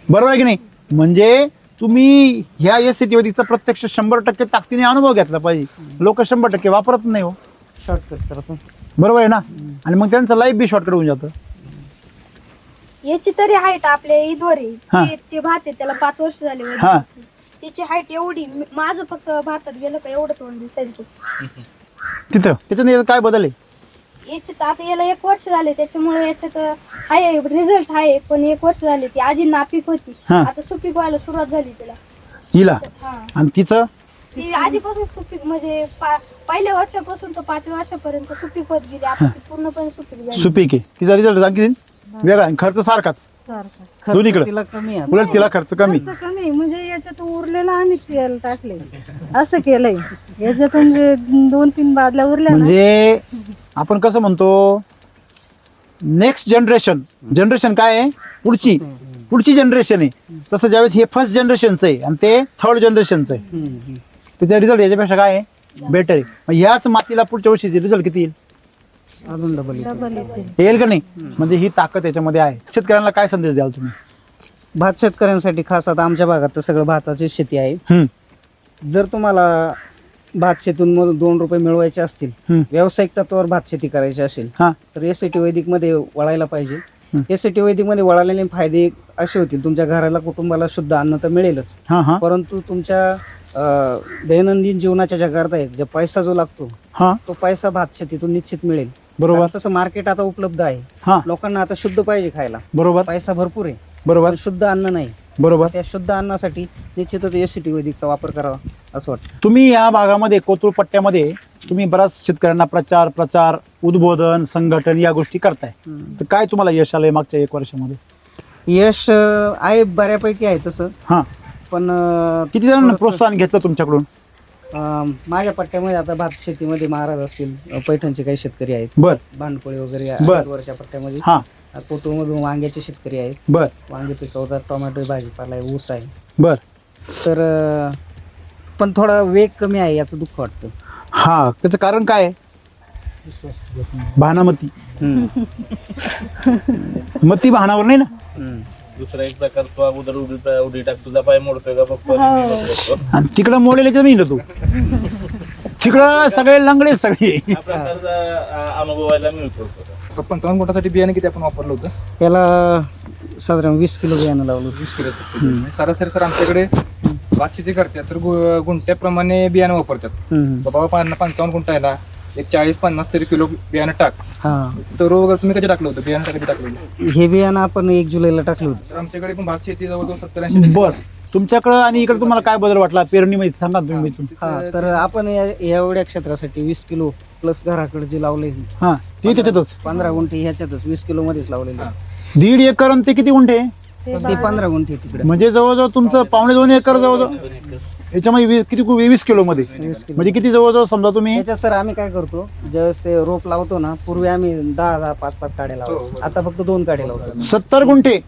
बरोबर आहे की नाही. म्हणजे तुम्ही ह्या SCT वैदिकचा प्रत्यक्ष 100% ताकदीने अनुभव घेतला पाहिजे. लोक 100% वापरत नाही हो, शॉर्टकट करतो. बरोबर आहे ना. आणि मग त्यांचं लाईफ बी शॉर्टकट होऊन जातं. याची तरी हाईट आपल्या ईदवरी हा. ते भात आहे, त्याला 5 वर्ष झाले वैदिक. हा. त्याची हाईट एवढी, माझं फक्त भातात गेलं का एवढं तोंड दिसायचं. तिथं त्याच्याने काय बदल आहे. याच्यात आता याला 1 वर्ष झाले, त्याच्यामुळे याच्यात आहे रिझल्ट आहे. पण 1 वर्ष झाले, ती आधी नापीक होती, हा. आता सुपीक व्हायला सुरुवात झाली तिला. हिला हा. आणि तिचं ती आधीपासून सुपीक म्हणजे पहिल्या वर्षापासून तर 5व्या वर्षापर्यंत सुपीक होत गेली. आता ती पूर्णपणे सुपीक झाली. सुपीक आहे. तिचा रिझल्ट आणखी वेगळा आणि खर्च सारखाच सारखं दोन्हीकडे. तिला कमी आहे. उलट तिला खर्च कमी. खर्च कमी, म्हणजे याच्यात उरलेला आम्ही तेल टाकले, असं केलंय. याच्यातून जे 2-3 बादल्या उरल्या ना, म्हणजे आपण कसं म्हणतो, नेक्स्ट जनरेशन काय आहे, पुढची जनरेशन आहे. तसं ज्यावेळेस हे फर्स्ट जनरेशनचं आहे आणि ते थर्ड जनरेशनचं आहे, त्याचा रिझल्ट याच्यापेक्षा काय आहे, बेटर आहे. मग ह्याच मातीला पुढच्या वर्षी रिझल्ट किती येईल, अजून डबल येते. येईल का नाही. म्हणजे ही ताकद याच्यामध्ये आहे. शेतकऱ्यांना काय संदेश द्याल तुम्ही. भात शेतकऱ्यांसाठी खास आता आमच्या भागात तर सगळं भाताची शेती आहे. हम्म. जर तुम्हाला भात शेतीमधून 2 रुपये मिळवायचे असतील, व्यावसायिक तत्वावर भात शेती करायची असेल, हा. तर SCT वैदिक मध्ये वळायला पाहिजे. SCT वैदिक मध्ये वळालेले फायदे असे होतील, तुमच्या घराला कुटुंबाला शुद्ध अन्न तर मिळेलच, हा हा परंतु तुमच्या दैनंदिन जीवनाच्या ज्या गरजा आहेत, जो पैसा जो लागतो, हा तो पैसा भात शेतीतून निश्चित मिळेल. बरोबर. कारण तसं मार्केट आता उपलब्ध आहे. हा. लोकांना आता शुद्ध पाहिजे खायला, बरोबर पैसा भरपूर आहे, बरोबर पण शुद्ध अन्न नाही. बरोबर. त्या शुद्ध अन्नासाठी निश्चितच SCT वैदिकचा वापर करावा असं वाटतं. तुम्ही या भागामध्ये कोथरूड पट्ट्यामध्ये तुम्ही बऱ्याच शेतकऱ्यांना प्रचार उद्बोधन संघटन या गोष्टी करताय, तर काय तुम्हाला यश आलंय मागच्या 1 वर्षामध्ये. यश आहे, बऱ्यापैकी आहे तसं. हा. पण किती जणांना थोडंसं, प्रोत्साहन घेतलं तुमच्याकडून. माझ्या पट्ट्यामध्ये आता भात शेतीमध्ये महाराज असतील, पैठणचे काही शेतकरी आहेत, बर बांडपोळी वगैरे बर. वरच्या पट्ट्यामध्ये. हा. कोथरूडमधून वांग्याचे शेतकरी आहेत, बर वांगे पिकवतात, टोमॅटो भाजीपाला आहे, ऊस आहे. बर. तर पण थोडा वेग कमी आहे, याचं दुःख वाटतं. हा, त्याचं कारण काय आहे. भानामती मती भानावर नाही ना. दुसरा एक प्रकार, तो अगोदर उडी टाक, तुझा पाय मोडतोय का बघतो. आणि तिकडं मोडेल जमीन तू, तिकडं सगळे लंगडे सगळे. हा प्रकारचा अनुभवायला मिळतो. 55 गुंठासाठी बियाणे किती आपण वापरलं होतं. याला साधारण 20 किलो बियाणं लावलं. 20 किलो. सरासरी सर आमच्याकडे भात शेती करतात तर गुंठ्याप्रमाणे बियाणं वापरतात. बाबा 55 गुंठा आहे ना, एक 40-50 तरी किलो बियाणं टाक. हा. तर तुम्ही कधी टाकलं होतं बियाणं, कधी टाकलं होतं. हे बियाणं आपण 1 जुलैला टाकलं होतं. तर आमच्याकडे पण भात शेती जवळजवळ 70-80. बर. तुमच्याकडं आणि इकडे तुम्हाला काय बदल वाटला पेरणीमध्ये सांगा तुम्ही. हा, तर आपण एवढ्या क्षेत्रासाठी 20 किलो प्लस घराकडे जे लावले, हा, ते त्याच्यातच 15 गुंठे ह्याच्यातच 20 किलो मध्येच लावलेले. 1.5 एकर आणि ते किती गुंठे, ते 15 गुंठे तिकडे. म्हणजे जवळजवळ तुमचं 1.25 एकर जवळजवळ. याच्यामध्ये किती 20 किलो मध्ये, म्हणजे किती जवळजवळ समजा तुम्ही. त्याच्यात सर आम्ही काय करतो, ज्यावेळेस ते रोप लावतो ना, पूर्वी आम्ही 10 5 काड्या लावतो, आता फक्त 2 काड्या लावतो. 70 गुंठे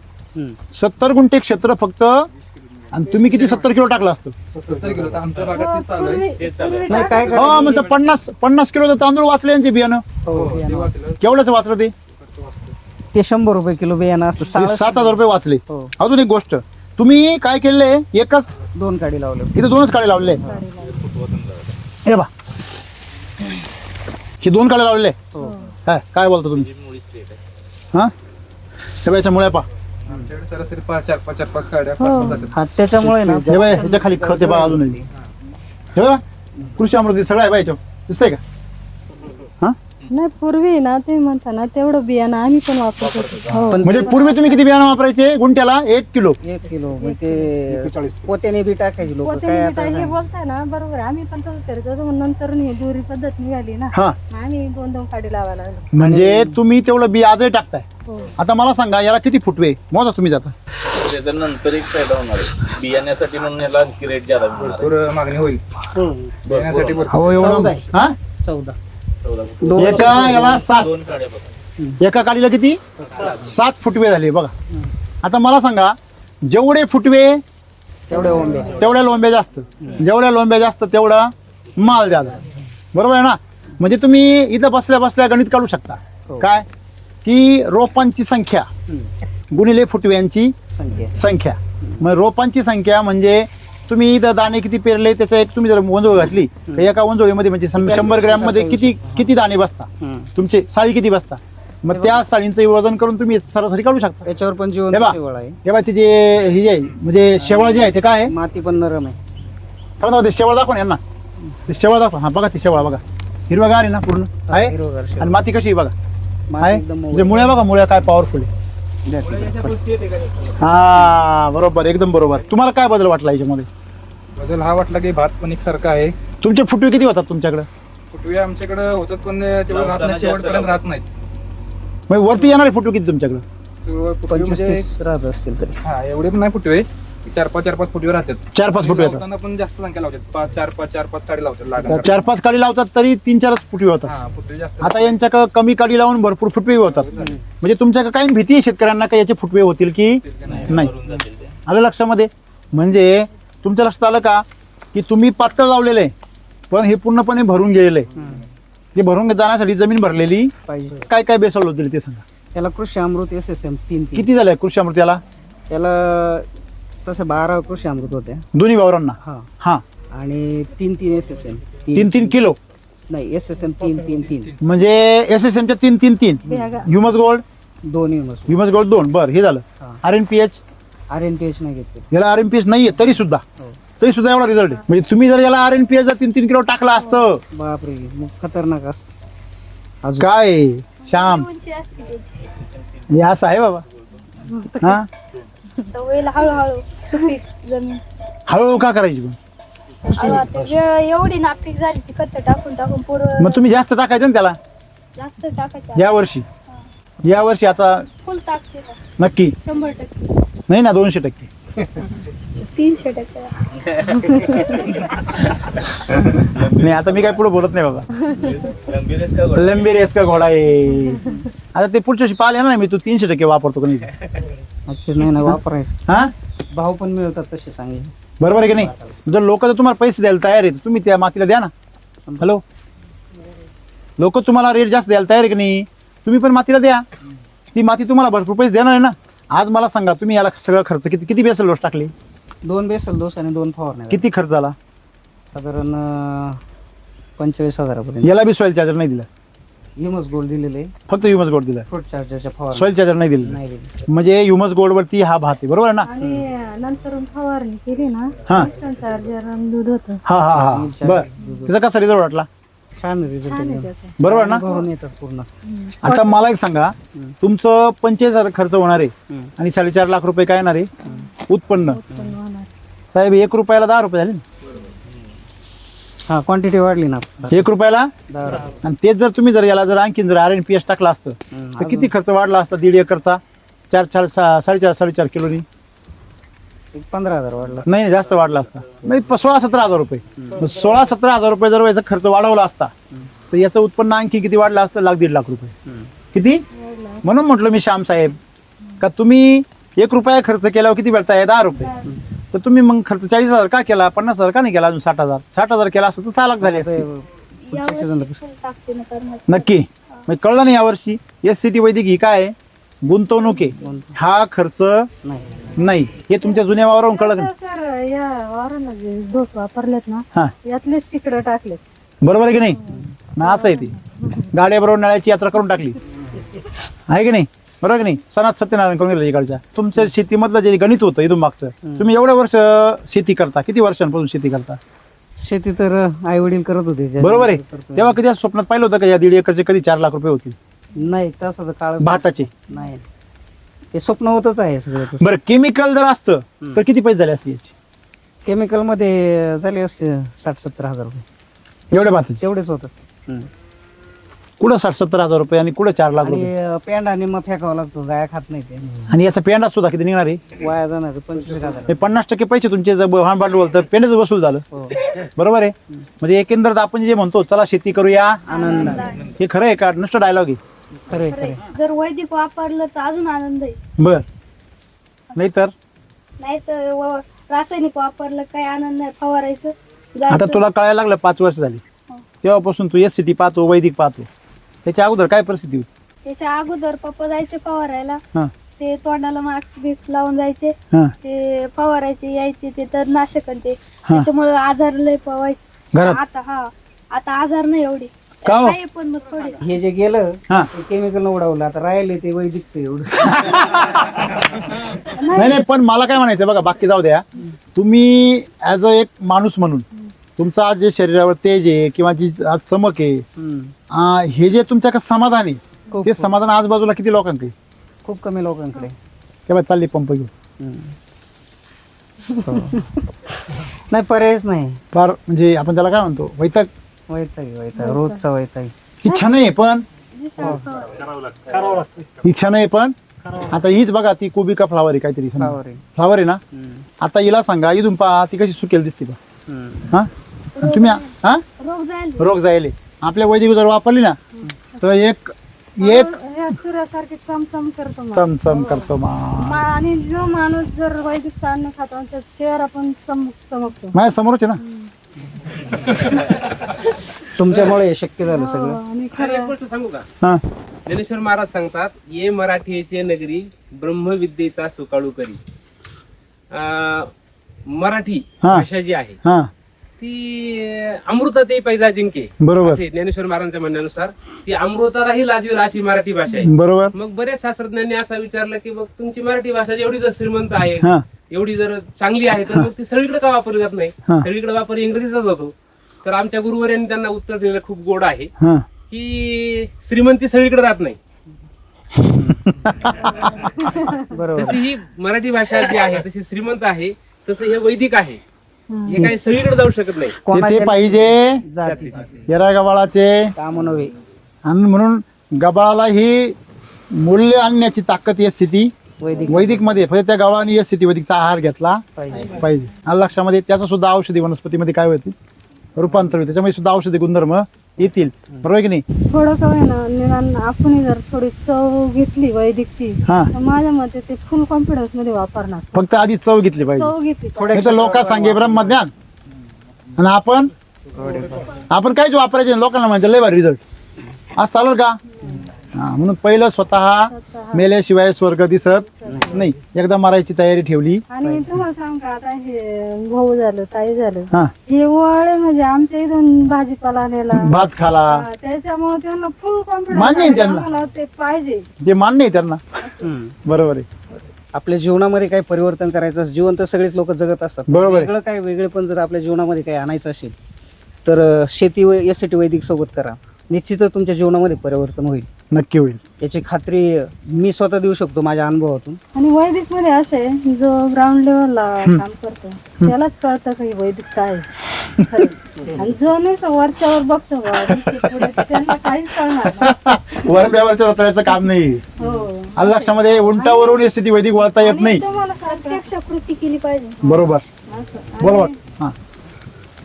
70 गुंठे क्षेत्र फक्त. आणि तुम्ही किती 70 किलो टाकलं असतं. 70 किलो. तर आमच्या भागात ते चालू आहे. नाही काय हो, म्हणजे 50 किलो तांदूळ वाचले यांचे बियाणं. केवढंच वाचलं ते. ते 100 रुपये किलो बियाणं असतं. 7,000 रुपये वाचले. हो. अजून एक गोष्ट, तुम्ही काय केले, एकच 2 काडी लावले. इथे 2च काळे लावले. हे बा, हे 2 काळे लावले. काय बोलता तुम्ही? हा, हे बायच्या मुळे पा, आमच्याकडे सरासरी 4-5 काड्या हो. 5-6 जातात. हा त्याच्यामुळे ना हे बाय, ह्याच्या खाली खत आहे बा अजून. हे बा, कृषी अमृत सगळं आहे बायच्या, दिसतंय का? हा, नाही पूर्वी ना तुम्ही म्हणता ना तेवढं बियाणं आम्ही पण वापरत होतो. हो. म्हणजे पूर्वी तुम्ही किती बियाणं वापरायचे गुंठ्याला? 1 किलो. 1 किलो ते पोत्याने बी टाकायचे लोक. पोते काय हे आता बोलताय ना बरोबर आहे. आम्ही पण तसं करत होतो. नंतर ही दोरी पद्धत निघाली ना, हा, आम्ही 2-2 काडी लावायला लागलो. म्हणजे तुम्ही तेवढं बी आजही टाकताय. हो. आता मला सांगा, याला किती फुटवे मोजा तुम्ही जाता? त्याच्यानंतर एक फायदा होणार आहे, बियाण्यासाठी म्हणून याला आणखी रेट ज्यादा मिळणार आहे. भरपूर मागणी होईल बियाण्यासाठी. हो, एवढं 14 आहे. हा, 14. एका याला 7, 2 काड्या बघा. एका काडीला किती? 7 फुटवे झाले बघा. आता मला सांगा, जेवढे फुटवे तेवढे ओंबे. तेवढ्या लोंब्या जास्त, जेवढ्या लोंब्या जास्त तेवढा माल द्याला. बरोबर आहे ना? म्हणजे तुम्ही इथं बसल्या बसल्या गणित काढू शकता. काय की रोपांची संख्या गुणिले फुटव्यांची संख्या. मग रोपांची संख्या म्हणजे तुम्ही इथं दाणे किती पेरले त्याचा एक तुम्ही जर वंजोळी घातली तर एका वंजोळीमध्ये म्हणजे 100 ग्रॅम मध्ये किती दाणे बसता, तुमचे साळी किती बसता, मग त्या साळींचं वजन करून तुम्ही सरासरी काढू शकता. त्याच्यावर पण जीवन हे बा, शेवाळ आहे. हे बा, ते जे हे जे आहे, म्हणजे शेवाळ जे आहे ते काय आहे? माती पण नरम आहे. समजा ते शेवाळ दाखवा ना यांना, ते शेवाळ दाखवा. हा बघा, ती शेवाळ बघा, हिरवागार आहे ना पूर्ण आहे. हिरवगार शेवाळ. आणि माती कशी आहे बघा, माती आहे एकदम म्हणजे मुळ्या बघा, मुळ्या काय पॉवरफुल आहे. हा बरोबर, एकदम बरोबर. तुम्हाला काय बदल वाटला याच्यामध्ये? बदल हा वाटला की भात पण एकसारखा आहे. तुमचे फुटवे किती होतात तुमच्याकडे? फुटवे आमच्याकडे होतात पण तेवढं राहत नाही, शेवटपर्यंत राहत नाहीत. मग वरती येणारे फुटवे किती तुमच्याकडे? फुटवे म्हणजे 25-30 राहत असतील तरी. हा एवढे पण नाही फुटवे, 4-5 फुटवे राहतात. 4-5 फुटवे येतात. लावताना पण जास्त संख्या लावतात, 4-5 काडी लावतात लागण. 4-5 काडी लावतात तरी 3-4 फुटवे होतात. हा फुटवे जास्त. आता यांच्याकडे कमी काडी लावून भरपूर फुटवे होतात. म्हणजे तुमच्याकडे काही भीती आहे शेतकऱ्यांना का याचे फुटवे होतील की नाही? आलं लक्षामध्ये? म्हणजे तुमच्या लक्षात आलं का की तुम्ही पातळ लावलेलं आहे पण हे पूर्णपणे भरून गेलेलं आहे. ते भरून जाण्यासाठी जमीन भरलेली पाहिजे. काय काय बेसल होतील ते सांगा. त्याला कृषी अमृत SSM 3 किती झालंय कृषी अमृत याला? त्याला तसे 12 कृषी अमृत होते. दोन्ही वावरांना? हा. हा, आणि 3 SSM. 3 किलो नाही, SSM 3 म्हणजे SSMच्या 3 ह्युमस गोल्ड 2 युमस. Humus gold 2. बरं, हे झालं. हा. RNPH RNPH नाही घेतले. याला RNPH नाहीये तरी सुद्धा एवढा रिझल्ट आहे. म्हणजे तुम्ही जर याला RNPH जर 3 किलो टाकला असतं, बापरे, मग खतरनाक असत. अजून काय श्याम उंची असते त्याची. हे असं आहे बाबा. हा, तर होईल हळूहळू सुपीक जमीन. हळूहळू का करायची पण? हळू आता एवढी नापीक झाली ती खत टाकून पूर्ण मग तुम्ही जास्त टाकायचं ना त्याला जास्त टाकायचं. यावर्षी आता फुल टाकते का? नक्की 100%. नाही ना, 200%. 300%. नाही, आता मी काय पुढे बोलत नाही बाबा. लंबी रेस का घोडा आहे. आता ते पुढच्या वर्षी पाहिलं ना मी, तू 300% वापरतो का नाही? नाही ना, वापरायचं. हा, भाव पण मिळतात तसे चांगले. बरोबर आहे की नाही? जर लोक जर तुम्हाला पैसे द्यायला तयार आहेत तुम्ही त्या मातीला द्या ना. हॅलो, लोक तुम्हाला रेट जास्त द्यायला तयार आहे की नाही? तुम्ही पण मातीला द्या, ती माती तुम्हाला भरपूर पैसे देणार आहे ना. आज मला सांगा, तुम्ही याला सगळं खर्च किती बेसल डोस टाकले? 2 बेसल डोस आणि 2 फवारण्या. किती खर्च झाला? साधारण 45,000 याला बी सॉइल चार्जर नाही दिला, ह्युमस गोल्ड दिलेले. फक्त ह्युमस गोल्ड दिला, फ्रूट चार्जरच्या फवारण्या सॉइल चार्जर नाही दिलेला. नाही दिले. म्हणजे ह्युमस गोल्ड वरती हा भात आहे, बरोबर आहे ना? आणि नंतर फवारणी केली ना, हा. चार्जर आणि दूध होतं. हा हा हा, बर. त्याचा कसा रिझल्ट वाटला? छान रिझल्ट छान आहे त्याचं. बरोबर ना? भरून येतात पूर्ण. आता मला एक सांगा, तुमचं 45,000 खर्च होणार आहे आणि 4.5 लाख रुपये काय येणार आहे उत्पन्न? पण होणार. साहेब 1 रुपयाला 10 रुपये झाले ना. हा, क्वांटिटी वाढली ना. 1 रुपयाला. 10. आणि तेच जर तुम्ही जर याला जर आणखीन जर RNPH टाकला असतं तर किती खर्च वाढला असता? 1.5 एकरचा 4-4 किलोनी. 15,000 वाढला. नाही, जास्त वाढला असता. म्हणजे 16-17 रुपये. 16-17 रुपये जर याचा खर्च वाढवला असता तर याचं उत्पन्न आणखी किती वाढलं असतं? 1.5 लाख रुपये. किती? म्हणून म्हटलं मी श्याम साहेब का तुम्ही 1 रुपया खर्च केल्यावर किती भेटताय? 10 रुपये. तर तुम्ही मग खर्च 40,000 का केला? 50,000 का नाही केला? अजून 60,000 केला असतं तर 6 लाख झाले असते. यावर्षी फुल टाकते ना कर्नाटक. नक्की. मग कळलं नाही यावर्षी SCT वैदिक ही काय आहे गुंतवणूक आहे, हा खर्च नाही नाही. हे तुमच्या जुन्या वावरावरून कळलं का? सर या वाराला जे डोस वापरलेत ना हा यातलेच तिकडं टाकलेत. बरोबर आहे की नाही? ना असं आहे ती गाड्याबरोबर नळ्याची यात्रा करून टाकली आहे की नाही? बरोबर की नाही? सणात सत्यनारायण करून गेलं इकडच्या. तुमच्या शेतीमधलं जे गणित होतं इथून मागचं, तुम्ही एवढ्या वर्ष शेती करता, किती वर्षांपासून शेती करता? शेती तर आई वडील करत होते. बरोबर आहे. तेव्हा कधी असं स्वप्नात पाहिलं होतं का या 1.5 एकरचे कधी 4 लाख रुपये होतील नाही तसं तर काळ भाताचे? नाही, ते स्वप्न होतच आहे सगळं. बरं, केमिकल जर असतं तर किती पैसे झाले असते याचे? केमिकल मध्ये झाले असते 60-70 हजार रुपये एवढ्या भाताचे तेवढेच होतं. कुठं 60-70 हजार रुपये आणि कुठं 4 लाख रुपये? आणि पेंडा निम्मा फेकावा लागतो, गाया खात नाही ते. आणि याचा पेंडा सुद्धा किती निघणार आहे? वाया जाणार 25,000. हे 50% पैसे तुमचे जर भांड भांडवल तर पेंड्याचं वसूल झालं. हो. बरोबर आहे. म्हणजे एकंदरीत आपण जे म्हणतो चला शेती करूया, आनंद हे खरं आहे का नुसतं डायलॉग आहे? खरे खरे. जर वैदिक वापरलं तर अजून आनंद आहे. बर, नाही तर नाही तर रासायनिक वापरलं काही आनंद नाही. फवारायचं आता जायचं. तुला कळायला लागलं 5 वर्ष झाली तेव्हापासून तू SCT पाहतो, वैदिक पाहतो. त्याच्या अगोदर काय परिस्थिती होती? त्याच्या अगोदर पप्पा जायचे फवारायला, हा ते तोंडाला मास्क बिस्क लावून जायचे, हा ते फवारायचे यायचे, ते तर नाशक ते त्याच्यामुळे आजार लय पवायचे. घरात? आता आजार नाही एवढे का हो? आहे, पण मग थोडे. हे जे गेलं हा. ते केमिकल उडवलं, आता राहिले ते वैदिकचं एवढं. नाही नाही, पण मला काय म्हणायचं बघा, बाकी जाऊ द्या. तुम्ही ऍज अ एक माणूस म्हणून तुमचं आज जे शरीरावर तेज आहे किंवा जी आज चमक आहे, हे जे तुमच्याकडे समाधान आहे, खूप- ते समाधान आजूबाजूला किती लोकांकडे? खूप कमी लोकांकडे. तेव्हा चालली पंप घेऊन. नाही पर्यायच नाही. फार म्हणजे आपण त्याला काय म्हणतो, वैताग. वैताग रोजचा वैताग. इच्छा नाही पण इच्छा नाही पण आता हीच बघा, ती कोबिका फ्लावर आहे काहीतरी, फ्लावर आहे. फ्लावर आहे ना. आता हिला सांगा इथून पहा ती कशी सुकेल दिसते बा. हा तुम्ही हा रोग जायला रोग जायले. आपल्या वैदिक जर वापरली ना तर एक या सूर्यासारखे चमचम करतो मग. चमचम करतो मा. आणि जो माणूस जर वैदिक अन्न खातो त्याचा चेहरा पण चमकतो. माझ्या समोरच आहे ना. तुमच्यामुळे हे शक्य झालं सगळं. आणि आणि खरं एक गोष्ट सांगू का? हा ज्ञानेश्वर महाराज सांगतात, ये मराठीचे नगरी ब्रह्मविद्येचा सुकाळू करी. मराठी हा. भाषा जी आहे हा ती अमृतातही पैजा जिंके, बरोबर असे ज्ञानेश्वर महाराजांच्या म्हणण्यानुसार ती अमृतालाही लाजवेल अशी मराठी भाषा आहे. बरोबर. मग बरेच शास्त्रज्ञांनी असं विचारलं की मग तुमची मराठी भाषा एवढी जर श्रीमंत आहे, हा एवढी जर चांगली आहे, तर मग ती सगळीकडे का वापरली जात नाही? हा. सगळीकडे वापर इंग्रजीचाच होतो. तर आमच्या गुरुवर्यांनी त्यांना उत्तर दिलेलं खूप गोड आहे हा की श्रीमंती सगळीकडे राहत नाही. बरोबर. तशी ही मराठी भाषा जी आहे तशी श्रीमंत आहे, तसं हे वैदिक आहे. हे काही सगळीकडे जाऊ शकत नाही. तिथे पाहिजे जातीची येरा गबाळाचे. काम नव्हे. आणि म्हणून गबाळाला ही मूल्य आणण्याची ताकद SCT वैदिक मध्ये, फक्त त्या गबाळाने SCT वैदिकचा आहार घेतला पाहिजे. आलं लक्षामध्ये? त्याचा सुद्धा औषधी वनस्पतीमध्ये काय होईल? रूपांतर होईल. त्याच्यामुळे सुद्धा औषधी गुणधर्म येतील. बरोबर की नाही? थोडं का होईना निदान आपण जर थोडी चव घेतली वैदिकची, हा तर माझ्या मते ते फुल कॉन्फिडन्स मध्ये वापरणार. फक्त आधी चव घेतली पाहिजे. चव घेतली नाही तर लोक सांगे ब्रह्मज्ञान आणि आपण काहीच वापरायचे नाही. लोकांना म्हणजे लय भारी रिझल्ट. आज चालेल का? हा, म्हणून पहिलं स्वतः मेल्याशिवाय स्वर्ग दिसत नाही. एकदा मरायची तयारी ठेवली. आणि तुम्हाला सांग का, आता हे भाऊ झालं ताई झालं, हा हे वळ म्हणजे आमच्या इथून भाजीपाला आलेला, भात खाला, त्याच्यामुळे त्यांना फुल मान्य आहे त्यांना. कॉन्फिडन्स ते पाहिजे. ते मान्य आहे त्यांना. बरोबर आहे. आपल्या जीवनामध्ये काही परिवर्तन करायचं असं, जीवन तर सगळेच लोक जगत असतात. बरोबर आहे. वेगळं काय वेगळे पण जर आपल्या जीवनामध्ये काही आणायचं असेल तर शेती SCT वैदिक सोबत करा. निश्चितच तुमच्या जीवनामध्ये परिवर्तन होईल. नक्की होईल. याची खात्री मी स्वतः देऊ शकतो माझ्या अनुभवातून. आणि वैदिक मध्ये असं आहे, जो ग्राउंड लेवलला काम करतो त्यालाच कळतं की वैदिक काय आहे. खरं. आणि जो नाही वरच्यावर बघतो पुढे, त्यांना काहीच कळणार नाही. वरब्यावरच्या रताळ्याचं काम नाही. हो. आलं लक्षामध्ये? उंटावरून SCT वैदिक वळता येत नाही. तुम्हाला प्रत्यक्ष कृती केली पाहिजे. बरोबर. असं. बरोबर. हा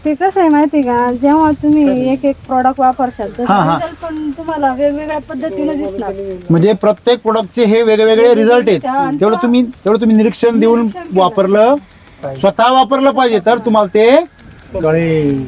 ते कसं आहे माहिती का, जेव्हा तुम्ही एक प्रॉडक्ट वापरशाल तर हा, हा. result पण तुम्हाला वेगवेगळ्या पद्धतीने दिसणार. म्हणजे प्रत्येक प्रोडक्टचे हे वेगवेगळे रिझल्ट आहेत. तेवढं तुम्ही निरीक्षण देऊन वापरलं, स्वतः वापरलं पाहिजे तर तुम्हाला ते कळेल.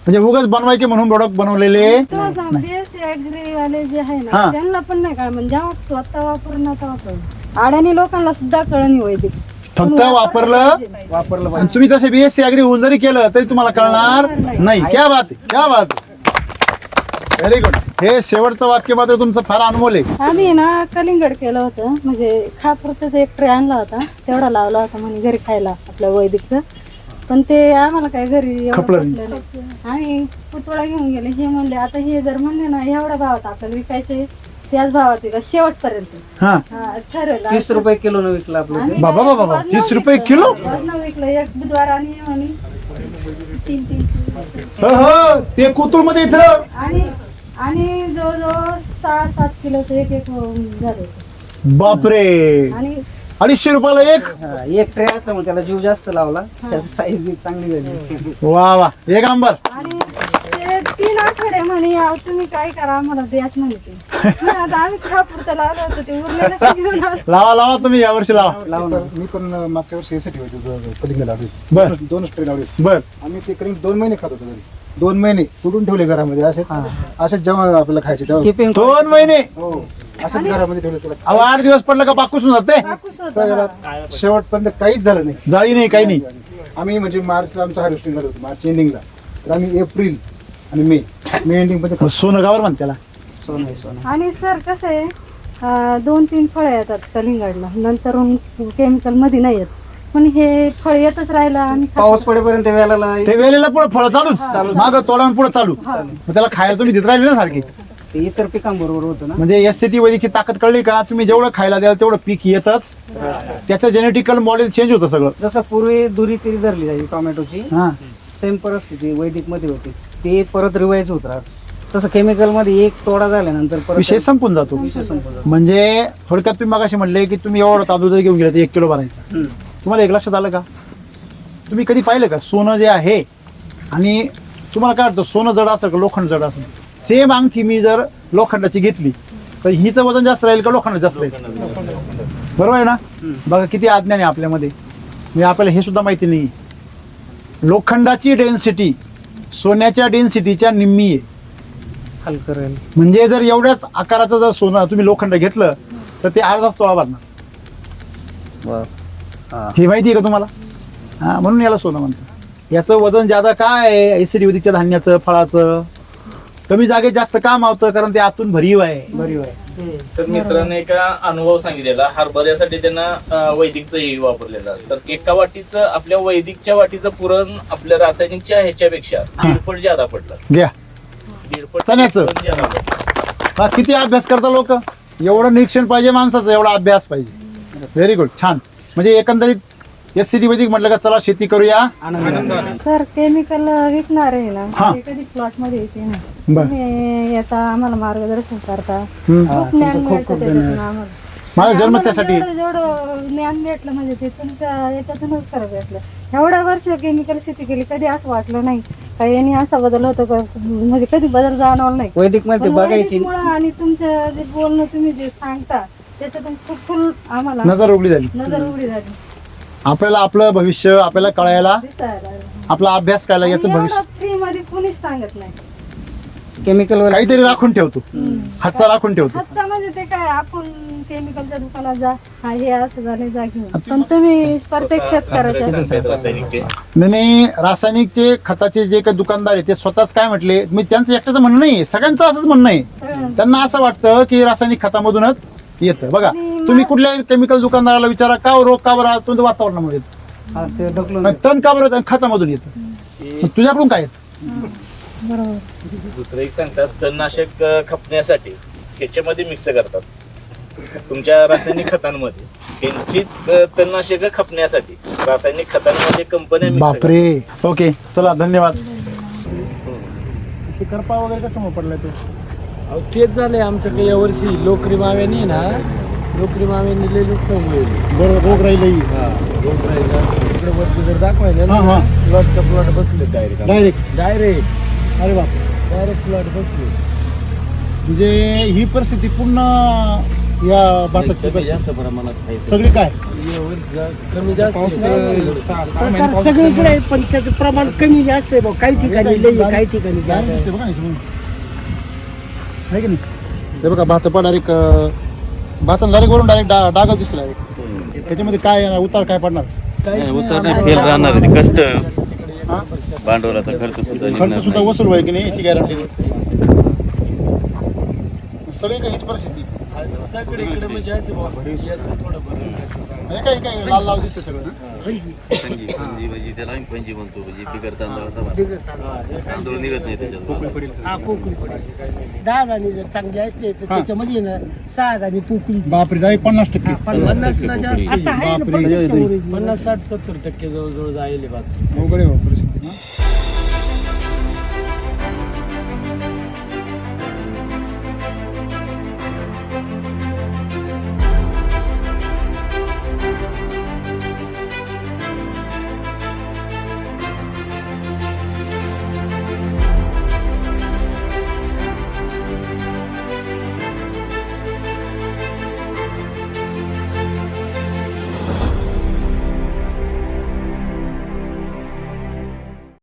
म्हणजे उगाच बनवायचे म्हणून प्रोडक्ट बनवलेले तुम्हाला सांग, बेस ऍग्रीवाले जे आहे हा. ना त्यांना पण नाही कळ म्हणजे जेव्हा स्वतः वापरून आता वापरून अडाणी लोकांना सुद्धा कळणी वैदिक फक्त वापरलं वापरलं आणि तुम्ही तसे BSc ऍग्री होऊन जरी केलं तरी तुम्हाला कळणार नाही. क्या बात आहे, क्या बात व्हेरी गुड. हे शेवटचं वाक्य मात्र तुमचं फार अनमोल आहे. आम्ही ना कलिंगड केलं होतं म्हणजे खापुरतच एक ट्रे आणला होता तेवढा लावला होता म्हणे घरी खायला आपल्या वैदिकचं पण ते आम्हाला काय घरी एवढं खपलं नाही. पटलं नाही. आम्ही पुतळा घेऊन गेले हे म्हणले आता हे जर म्हणले ना एवढ्या भावात आपल्याला विकायचे त्याच भावात विका शेवटपर्यंत हा ठरवलं 30 रुपये किलो न विकलं आपलं आम्ही बाबा, direct बाबा, वजनं 30 रुपये विकलं. किलो? वजनं विकलं एक बुधवार आणि तीन हो हो ते कोतुळ मध्ये इथं आणि जवळजवळ 6-7 किलोचं एक झालं होतं. बापरे आणि 250 रुपयाला एक. एक ट्रे असल्यामुळे त्याला जीव जास्त लावला त्याची साईज बी चांगली झाली. वा वा एक नंबर. आणि ते 3 आठवडे म्हणे अहो तुम्ही काय करा आम्हाला द्याच म्हणते मग आता आम्ही खापुरतं लावलं होतं ते उरलेलं घेऊन आलो. लावा लावा तुम्ही यावर्षी लावा. मी पण मागच्या वर्षी यासाठी होतो कलिंग लावले. बर. 2 ट्रे लावले. बर आम्ही ते कलिंग 2 महिने खात होतो घरी. 2 महिने तुडून ठेवले घरामध्ये असेच जेव्हा आपल्याला खायचे तेव्हा Keeping 2 महिने हो असेच घरामध्ये ठेवले तुला अहो 8 दिवस पडलं का पाकून जाते. कापूस होता. शेवटपर्यंत काहीच झालं नाही. जाळी नाही काही नाही. आम्ही म्हणजे मार्चला आमचं हार्वेस्टिंग झालं होतं मार्च एंडिंगला तर आम्ही एप्रिल आणि मे एंडिंग मध्ये मग सोनं गावर म्हणते त्याला. सोनं आहे सोनं. आणि सर कसं आहे 2-3 फळं येतात कलिंगडला नंतर केमिकल मध्ये नाही येत पण हे फळ येतच राहिलं आणि पाऊस पडेपर्यंत वेळेला ते वेळेला पुढे फळ चालूच माग तोडा पुढे चालू मग त्याला खायला तुम्ही देत राहिले ना सारखी. ते इतर पिकांबरोबर होतं ना. म्हणजे SCT वैदिकची ताकद कळली का तुम्ही जेवढं खायला द्याल तेवढं पीक येतच त्याचं जेनेटिकल मॉडेल चेंज होतं सगळं. जसं पूर्वी दुरी तिरी धरली जायची टोमॅटोची हा सेम परिस्थिती वैदिक मध्ये होती ते परत रिवाईज होत राहत तसं केमिकल मध्ये एक तोडा झाल्यानंतर परत विषय संपून जातो. विषय संपून जातो. म्हणजे थोडक्यात तुम्ही मगाशी म्हणले की तुम्ही एवढं तांदूळ जर घेऊन गेला तर 1 किलो भरायचा. तुम्हाला एक लक्षात आलं का तुम्ही कधी पाहिलं का सोनं जे आहे आणि तुम्हाला काय वाटतं सोनं जड असेल का लोखंड जड असेल. सेम अंगठी मी जर लोखंडाची घेतली तर हिचं वजन जास्त राहील का लोखंड जास्त राहील. बरोबर आहे ना. बघा किती अज्ञान आहे आपल्यामध्ये म्हणजे आपल्याला हे सुद्धा माहिती नाही. लोखंडाची डेन्सिटी सोन्याच्या डेन्सिटीच्या निम्मी आहे. हलकं राहील. म्हणजे जर एवढ्याच आकाराचं जर सोनं तुम्ही लोखंड घेतलं तर ते अर्धाच तोळा भरणार. हे माहिती आहे का तुम्हाला. हा म्हणून याला सोनं म्हणतात. याचं वजन ज्यादा काय आहे ऍसिडिवरीच्या धान्याचं फळाचं कमी जागेत जास्त का मावतं कारण ते आतून भरीव आहे. बरी आहे. तर मित्रांनी एका अनुभव सांगितलेला हरभऱ्यासाठी त्यांना वैदिकचंही वापरलेलं तर एका वाटीचं आपल्या वैदिकच्या वाटीचं पुरण आपल्या रासायनिकच्या ह्याच्यापेक्षा 1.5 पट ज्यादा पडलं. घ्या 1.5 पट चण्याचं. पुरण ज्यादा पडलं. हा किती अभ्यास करता लोक. एवढं निरीक्षण पाहिजे माणसाचं एवढा अभ्यास पाहिजे. व्हेरी गुड छान. म्हणजे एकंदरीत SCT वैदिक म्हटलं का चला शेती करूया. सर केमिकल विकणार आहे ना हा. ते कधी प्लॉट मध्ये येते ना बर. तुम्ही याचा आम्हाला मार्गदर्शन करता हम्म. खूप ज्ञान मिळतं त्याच्यातून आम्हाला. माझा जन्म आम्हाला त्यासाठी जेवढं ज्ञान भेटलं म्हणजे ते तुमच्या याच्यातूनच खरं भेटलं. एवढ्या वर्ष केमिकल शेती केली कधी असं वाटलं नाही का यांनी असा बदल होतो का म्हणजे कधी बदल जाणवला नाही. वैदिक मध्ये पण बघायची वैदिकमुळं आणि तुमचं जे बोलणं तुम्ही जे सांगता त्याच्यातून खूप फुल आम्हाला नजर उघडी झाली. नजर उघडी झाली आपल्याला आपलं भविष्य आपल्याला कळायला दिसायला लागलं. आपला अभ्यास कळायला याचं आणि भविष्य एवढं फ्री मध्ये कुणीच सांगत नाही. केमिकल काहीतरी राखून ठेवतो. हातचा राखून ठेवतो. हातचा म्हणजे ते काय आपण केमिकलच्या दुकानात जा हा हे असं झालं जा घेऊन पण तुम्ही प्रत्येक शेतकऱ्याच्या रासायनिकचे नाही रासायनिकचे खताचे जे काही दुकानदार आहे ते स्वतःच काय म्हटले मी त्यांचं एकट्याचं म्हणणं नाही सगळ्यांचं असंच म्हणणं आहे. त्यांना असं वाटतं की रासायनिक खतामधूनच येतं. बघा तुम्ही कुठल्या केमिकल दुकानदाराला विचारा का रोग का बरं तुमचं वातावरणामुळे येतो ते ढकलून तण का बरं खतामधून येतं. मग तुझ्याकडून काय येतं. दुसरं एक सांगतात तणनाशक खपण्यासाठी ह्याच्यामध्ये मिक्स करतात तुमच्या रासायनिक खतांमध्ये त्यांचीच तणनाशक खपण्यासाठी रासायनिक खतांमध्ये कंपन्या mix करतात. बापरे. ओके चला धन्यवाद. करपा वगैरे कसं पडलाय तो. अहो तेच झालंय आमच्याकडे यावर्षी लोकरी माव्यानी ना लोकरी माव्यानी लई नुकसान होईल. बरोबर रोग राहिलं रोग राहिला तिकडे वरती जर दाखवायला हा, हा. प्लॉट बसले डायरेक्ट डायरेक्ट. अरे बाप. डायरेक्ट प्लॉट बसले म्हणजे ही परिस्थिती पूर्ण या भाताची जास्त प्रमाणात आहे. सगळी काय कमी जास्त सगळीकडे पण त्याचं प्रमाण कमी जास्त आहे भाऊ. काही ठिकाणी लई आहे, काही ठिकाणी जास्त आहे. बघा ना इथून. आहे की नाही? हे बघा भात पण डायरेक्ट भाताला डायरेक्ट वरून डायरेक्ट डागच दिसतो डायरेक्ट. त्याच्यामध्ये काय उतार काय पडणार? फेल राहणार आहे कष्ट हा भांडवलाचा खर्च सुद्धा खर्च सुद्धा वसूल होईल की नाही याची गॅरंटी सगळी काही हीच परिस्थिती सगळीकडे म्हणजे असे याचं थोडं बरं हे काय काय लाल लाल दिसतं सगळं म्हणजे त्याला पंजी म्हणतो म्हणजे बिगर तांदळाचा तांदूळ निघत नाही त्याच्यात. हा पोकळी पडेल. 10 दाणे जर चांगली असते तर त्याच्यामध्ये ना 6 दाणे पोकळी. बापरे डायरेक्ट 50%. 50ला जास्त आता आहे ना बापरे. प्रत्येक समोर. 50, 60, 70% जवळजवळ जायले बात. अवघड आहे बापरे.